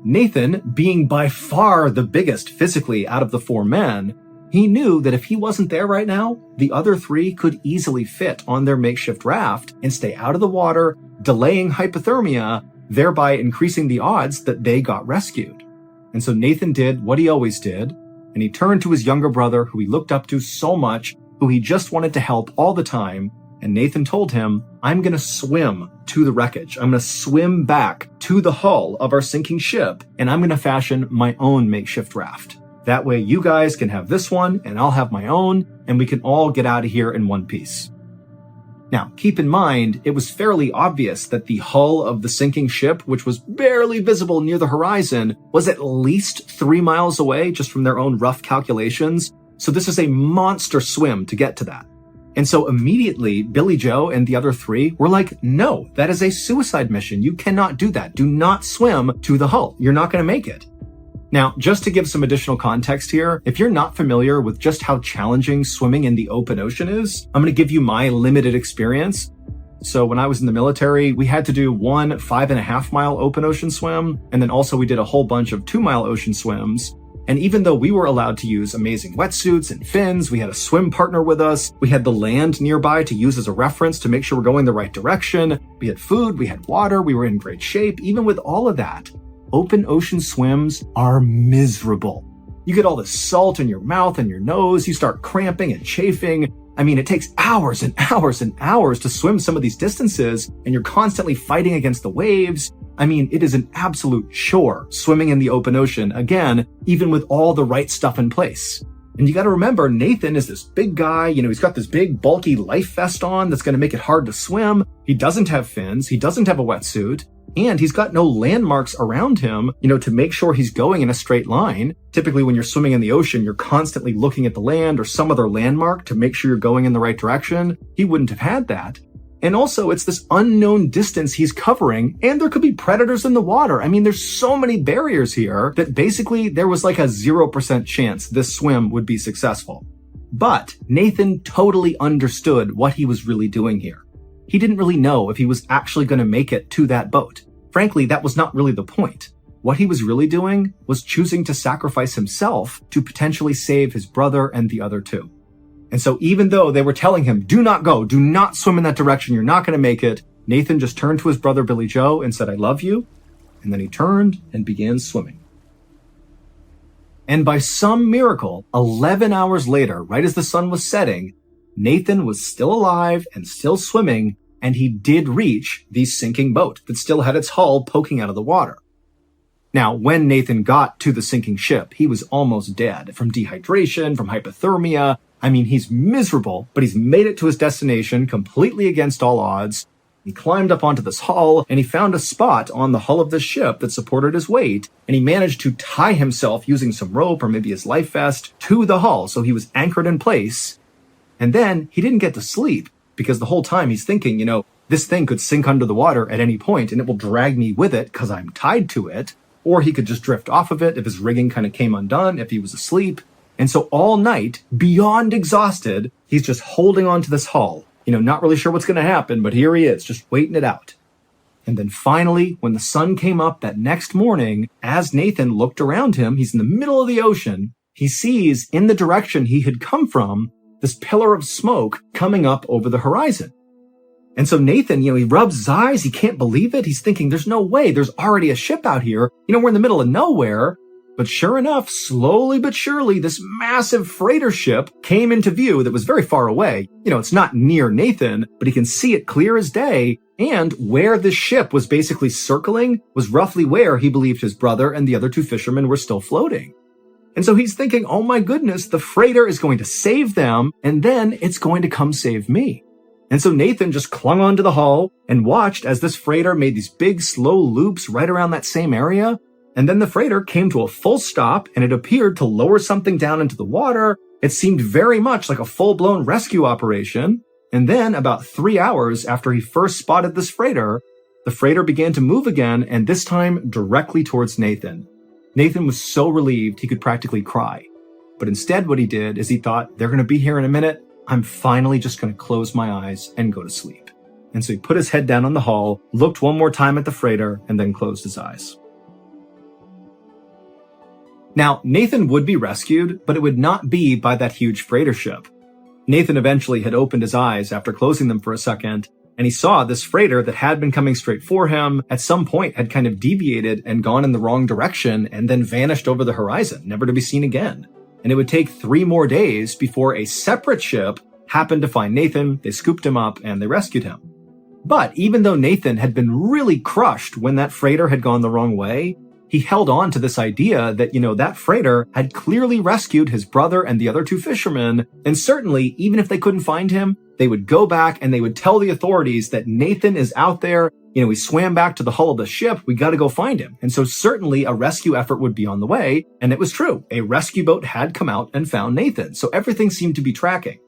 Nathan, being by far the biggest physically out of the 4 men, he knew that if he wasn't there right now, the other 3 could easily fit on their makeshift raft and stay out of the water, delaying hypothermia, thereby increasing the odds that they got rescued. And so Nathan did what he always did, and he turned to his younger brother, who he looked up to so much, who he just wanted to help all the time, and Nathan told him, I'm going to swim to the wreckage. I'm going to swim back to the hull of our sinking ship, and I'm going to fashion my own makeshift raft. That way you guys can have this one, and I'll have my own, and we can all get out of here in one piece. Now, keep in mind, it was fairly obvious that the hull of the sinking ship, which was barely visible near the horizon, was at least 3 miles away just from their own rough calculations. So this is a monster swim to get to that. And so immediately, Billy Joe and the other 3 were like, no, that is a suicide mission. You cannot do that. Do not swim to the hull. You're not going to make it. Now, just to give some additional context here, if you're not familiar with just how challenging swimming in the open ocean is, I'm going to give you my limited experience. So when I was in the military, we had to do 1 5.5-mile open ocean swim, and then also we did a whole bunch of 2-mile ocean swims. And even though we were allowed to use amazing wetsuits and fins, we had a swim partner with us, we had the land nearby to use as a reference to make sure we're going the right direction, we had food, we had water, we were in great shape. Even with all of that, open ocean swims are miserable. You get all the salt in your mouth and your nose, you start cramping and chafing. It takes hours and hours and hours to swim some of these distances, and you're constantly fighting against the waves. It is an absolute chore swimming in the open ocean, again, even with all the right stuff in place. And you got to remember, Nathan is this big guy, he's got this big bulky life vest on that's going to make it hard to swim. He doesn't have fins, he doesn't have a wetsuit, and he's got no landmarks around him, to make sure he's going in a straight line. Typically, when you're swimming in the ocean, you're constantly looking at the land or some other landmark to make sure you're going in the right direction. He wouldn't have had that. And also, it's this unknown distance he's covering, and there could be predators in the water. There's so many barriers here that basically there was like a 0% chance this swim would be successful. But Nathan totally understood what he was really doing here. He didn't really know if he was actually going to make it to that boat. Frankly, that was not really the point. what he was really doing was choosing to sacrifice himself to potentially save his brother and the other two. And so even though they were telling him, do not go, do not swim in that direction, you're not going to make it, Nathan just turned to his brother Billy Joe and said, I love you. And then he turned and began swimming. And by some miracle, 11 hours later, right as the sun was setting, Nathan was still alive and still swimming, and he did reach the sinking boat that still had its hull poking out of the water. Now, when Nathan got to the sinking ship, he was almost dead from dehydration, from hypothermia. I mean, he's miserable, but he's made it to his destination completely against all odds. He climbed up onto this hull, and he found a spot on the hull of the ship that supported his weight, and he managed to tie himself using some rope or maybe his life vest to the hull, so he was anchored in place. And then he didn't get to sleep, because the whole time he's thinking, this thing could sink under the water at any point, and it will drag me with it because I'm tied to it, or he could just drift off of it if his rigging kind of came undone, if he was asleep. And so all night, beyond exhausted, he's just holding on to this hull. Not really sure what's going to happen, but here he is, just waiting it out. And then finally, when the sun came up that next morning, as Nathan looked around him, he's in the middle of the ocean, he sees in the direction he had come from, this pillar of smoke coming up over the horizon. And so Nathan, he rubs his eyes, he can't believe it, he's thinking, there's no way, there's already a ship out here, we're in the middle of nowhere. But sure enough, slowly but surely, this massive freighter ship came into view that was very far away. It's not near Nathan, but he can see it clear as day. And where this ship was basically circling was roughly where he believed his brother and the other two fishermen were still floating. And so he's thinking, oh my goodness, the freighter is going to save them, and then it's going to come save me. And so Nathan just clung onto the hull and watched as this freighter made these big, slow loops right around that same area. And then the freighter came to a full stop, and it appeared to lower something down into the water. It seemed very much like a full-blown rescue operation. And then, about 3 hours after he first spotted this freighter, the freighter began to move again, and this time directly towards Nathan. Nathan was so relieved he could practically cry. But instead what he did is he thought, they're going to be here in a minute. I'm finally just going to close my eyes and go to sleep. And so he put his head down on the hull, looked one more time at the freighter, and then closed his eyes. Now, Nathan would be rescued, but it would not be by that huge freighter ship. Nathan eventually had opened his eyes after closing them for a second, and he saw this freighter that had been coming straight for him at some point had kind of deviated and gone in the wrong direction and then vanished over the horizon, never to be seen again. And it would take 3 more days before a separate ship happened to find Nathan, they scooped him up, and they rescued him. But even though Nathan had been really crushed when that freighter had gone the wrong way, he held on to this idea that, that freighter had clearly rescued his brother and the other two fishermen, and certainly, even if they couldn't find him, they would go back and they would tell the authorities that Nathan is out there, he swam back to the hull of the ship, we gotta go find him. And so certainly a rescue effort would be on the way, and it was true. A rescue boat had come out and found Nathan, so everything seemed to be tracking.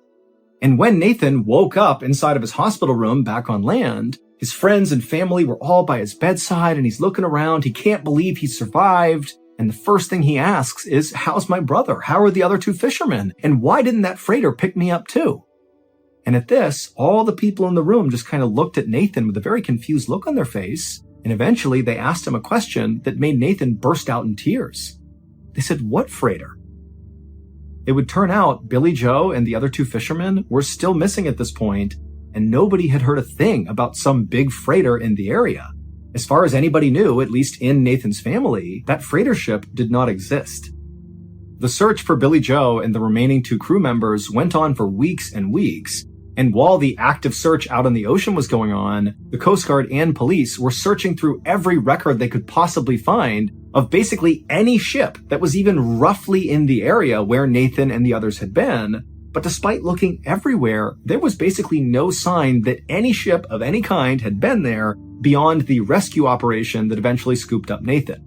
And when Nathan woke up inside of his hospital room back on land, his friends and family were all by his bedside, and he's looking around. He can't believe he survived. And the first thing he asks is, how's my brother? How are the other two fishermen? And why didn't that freighter pick me up too? And at this, all the people in the room just kind of looked at Nathan with a very confused look on their face. And eventually they asked him a question that made Nathan burst out in tears. They said, what freighter? It would turn out Billy Joe and the other two fishermen were still missing at this point, and nobody had heard a thing about some big freighter in the area. As far as anybody knew, at least in Nathan's family, that freighter ship did not exist. The search for Billy Joe and the remaining 2 crew members went on for weeks and weeks, and while the active search out on the ocean was going on, the Coast Guard and police were searching through every record they could possibly find of basically any ship that was even roughly in the area where Nathan and the others had been. But despite looking everywhere, there was basically no sign that any ship of any kind had been there beyond the rescue operation that eventually scooped up Nathan.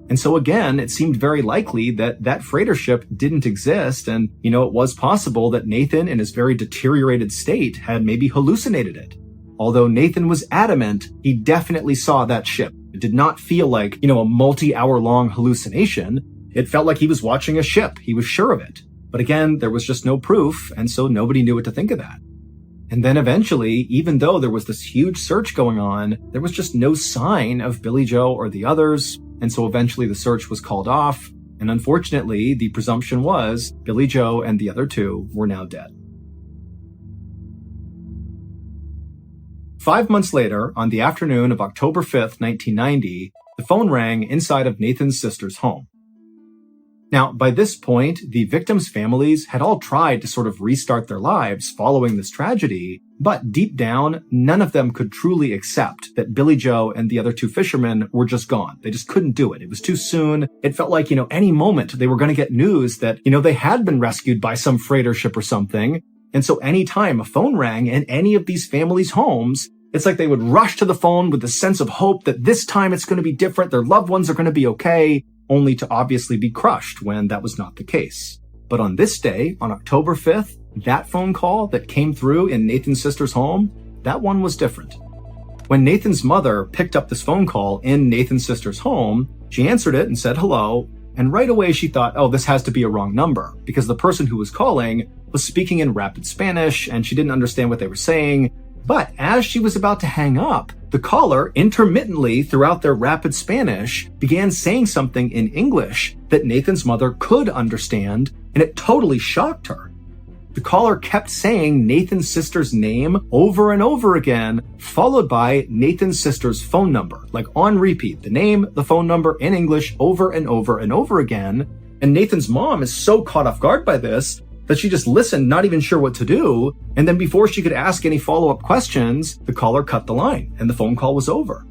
And so again, it seemed very likely that that freighter ship didn't exist, and, it was possible that Nathan, in his very deteriorated state, had maybe hallucinated it. Although Nathan was adamant, he definitely saw that ship. It did not feel like, a multi-hour-long hallucination. It felt like he was watching a ship. He was sure of it. But again, there was just no proof, and so nobody knew what to think of that. And then eventually, even though there was this huge search going on, there was just no sign of Billy Joe or the others. and so eventually the search was called off, and unfortunately, the presumption was Billie Joe and the other two were now dead. 5 months later, on the afternoon of October 5th, 1990, the phone rang inside of Nathan's sister's home. Now, by this point, the victims' families had all tried to sort of restart their lives following this tragedy, but deep down, none of them could truly accept that Billie Joe and the other two fishermen were just gone. They just couldn't do it. It was too soon. It felt like, any moment they were going to get news that, they had been rescued by some freighter ship or something. And so anytime a phone rang in any of these families' homes, it's like they would rush to the phone with the sense of hope that this time it's going to be different, their loved ones are going to be okay, only to obviously be crushed when that was not the case. But on this day, on October 5th, that phone call that came through in Nathan's sister's home, that one was different. When Nathan's mother picked up this phone call in Nathan's sister's home, she answered it and said hello, and right away she thought, oh, this has to be a wrong number, because the person who was calling was speaking in rapid Spanish and she didn't understand what they were saying. But as she was about to hang up, the caller, intermittently throughout their rapid Spanish, began saying something in English that Nathan's mother could understand, and it totally shocked her. The caller kept saying Nathan's sister's name over and over again, followed by Nathan's sister's phone number, like on repeat, the name, the phone number in English over and over and over again. And Nathan's mom is so caught off guard by this that she just listened, not even sure what to do, and then before she could ask any follow-up questions, the caller cut the line, and the phone call was over.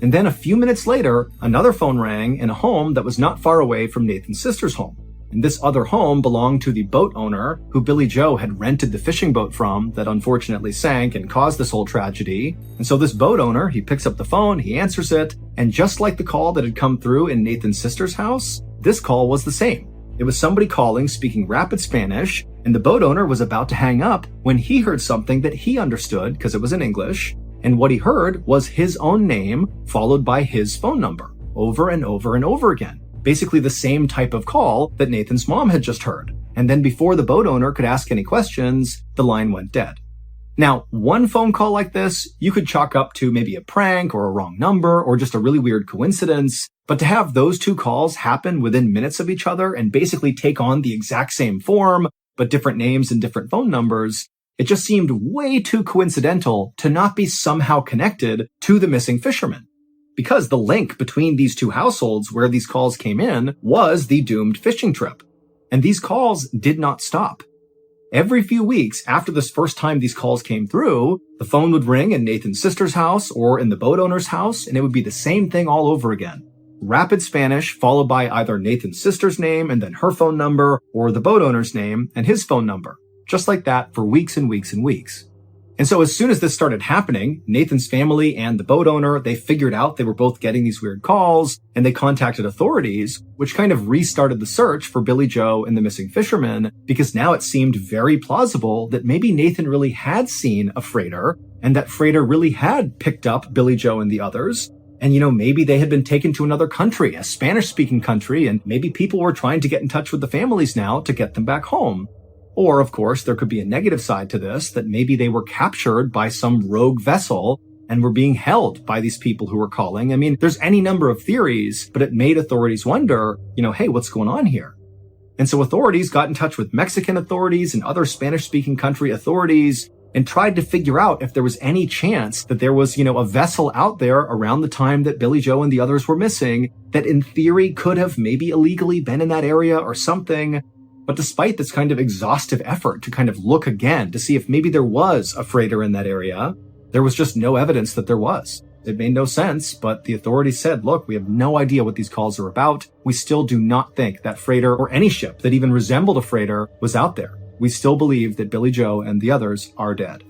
And then a few minutes later, another phone rang in a home that was not far away from Nathan's sister's home. And this other home belonged to the boat owner who Billie Joe had rented the fishing boat from that unfortunately sank and caused this whole tragedy. And so this boat owner, he picks up the phone, he answers it, and just like the call that had come through in Nathan's sister's house, this call was the same. It was somebody calling, speaking rapid Spanish, and the boat owner was about to hang up when he heard something that he understood because it was in English, and what he heard was his own name followed by his phone number, over and over and over again. Basically the same type of call that Nathan's mom had just heard. And then before the boat owner could ask any questions, the line went dead. Now, one phone call like this, you could chalk up to maybe a prank or a wrong number or just a really weird coincidence. But to have those two calls happen within minutes of each other and basically take on the exact same form, but different names and different phone numbers, it just seemed way too coincidental to not be somehow connected to the missing fishermen. Because the link between these two households where these calls came in was the doomed fishing trip. And these calls did not stop. Every few weeks after this first time these calls came through, the phone would ring in Nathan's sister's house or in the boat owner's house, and it would be the same thing all over again. Rapid Spanish followed by either Nathan's sister's name and then her phone number, or the boat owner's name and his phone number. Just like that for weeks and weeks and weeks. And so as soon as this started happening, Nathan's family and the boat owner, they figured out they were both getting these weird calls, and they contacted authorities, which kind of restarted the search for Billie Joe and the missing fishermen, because now it seemed very plausible that maybe Nathan really had seen a freighter, and that freighter really had picked up Billie Joe and the others. And, maybe they had been taken to another country, a Spanish-speaking country, and maybe people were trying to get in touch with the families now to get them back home. Or, of course, there could be a negative side to this, that maybe they were captured by some rogue vessel and were being held by these people who were calling. I mean, there's any number of theories, but it made authorities wonder, hey, what's going on here? And so authorities got in touch with Mexican authorities and other Spanish-speaking country authorities and tried to figure out if there was any chance that there was, a vessel out there around the time that Billie Joe and the others were missing that in theory could have maybe illegally been in that area or something. But despite this kind of exhaustive effort to kind of look again to see if maybe there was a freighter in that area, there was just no evidence that there was. It made no sense, but the authorities said, look, we have no idea what these calls are about. We still do not think that freighter or any ship that even resembled a freighter was out there. We still believe that Billie Joe and the others are dead.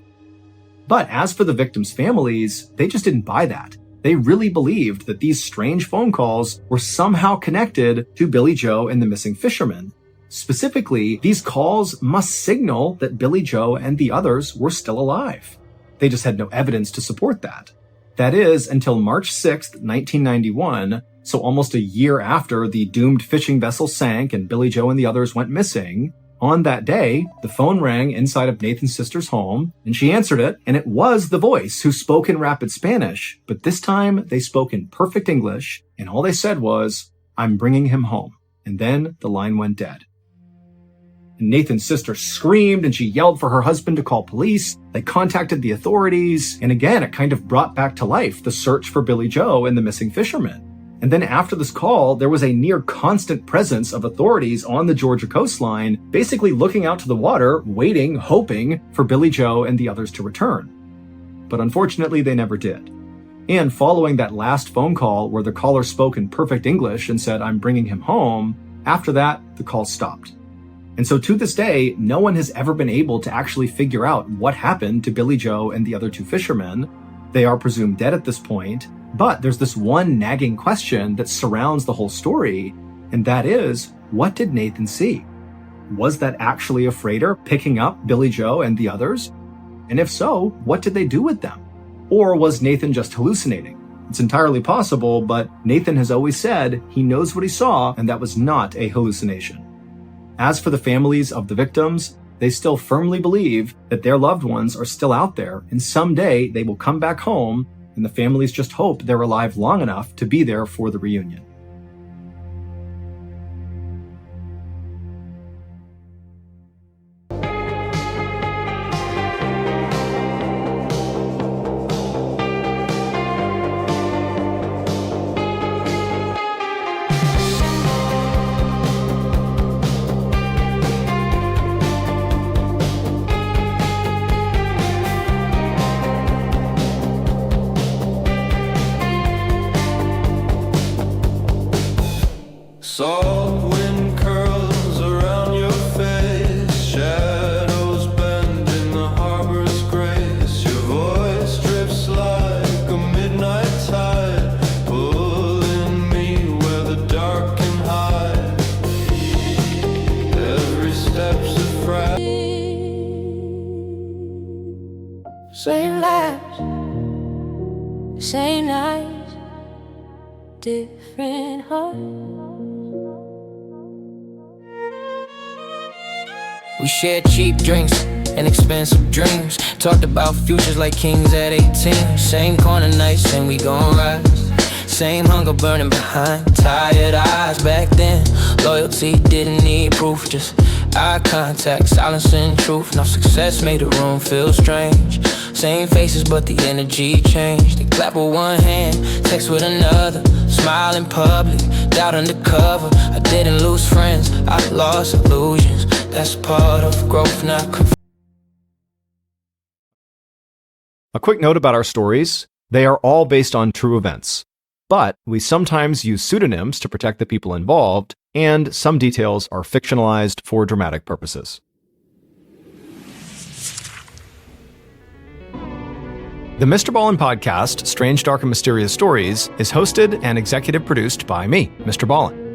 But as for the victims' families, they just didn't buy that. They really believed that these strange phone calls were somehow connected to Billie Joe and the missing fishermen. Specifically, these calls must signal that Billie Joe and the others were still alive. They just had no evidence to support that. That is, until March 6th, 1991, so almost a year after the doomed fishing vessel sank and Billie Joe and the others went missing, On that day, the phone rang inside of Nathan's sister's home, and she answered it, and it was the voice who spoke in rapid Spanish, but this time they spoke in perfect English, and all they said was, "I'm bringing him home." And then the line went dead. And Nathan's sister screamed and she yelled for her husband to call police. They contacted the authorities, and again, it kind of brought back to life the search for Billy Joe and the missing fisherman. And then after this call, there was a near constant presence of authorities on the Georgia coastline, basically looking out to the water, waiting, hoping for Billy Joe and the others to return. But unfortunately, they never did. And following that last phone call where the caller spoke in perfect English and said, "I'm bringing him home," after that, the call stopped. And so to this day, no one has ever been able to actually figure out what happened to Billy Joe and the other two fishermen. They are presumed dead at this point, but there's this one nagging question that surrounds the whole story, and that is, what did Nathan see? Was that actually a freighter picking up Billy Joe and the others? And if so, what did they do with them? Or was Nathan just hallucinating? It's entirely possible, but Nathan has always said he knows what he saw, and that was not a hallucination. As for the families of the victims, they still firmly believe that their loved ones are still out there, and someday they will come back home, and the families just hope they're alive long enough to be there for the reunion. Soft wind curls around your face, shadows bend in the harbor's grace. Your voice drifts like a midnight tide, pulling me where the dark can hide. Every step's a fright. Same lives, same nights, different hearts. We shared cheap drinks and expensive dreams. Talked about futures like kings at 18. Same corner nights and we gon' rise. Same hunger burning behind tired eyes. Back then, loyalty didn't need proof. Just eye contact, silence and truth. Now success made the room feel strange. Same faces but the energy changed. They clap with one hand, text with another. Smile in public, doubt undercover. I didn't lose friends, I lost illusions. That's part of growth, not confusion. A quick note about our stories. They are all based on true events, but we sometimes use pseudonyms to protect the people involved, and some details are fictionalized for dramatic purposes. The Mr. Ballin podcast, Strange, Dark, and Mysterious Stories, is hosted and executive produced by me, Mr. Ballin.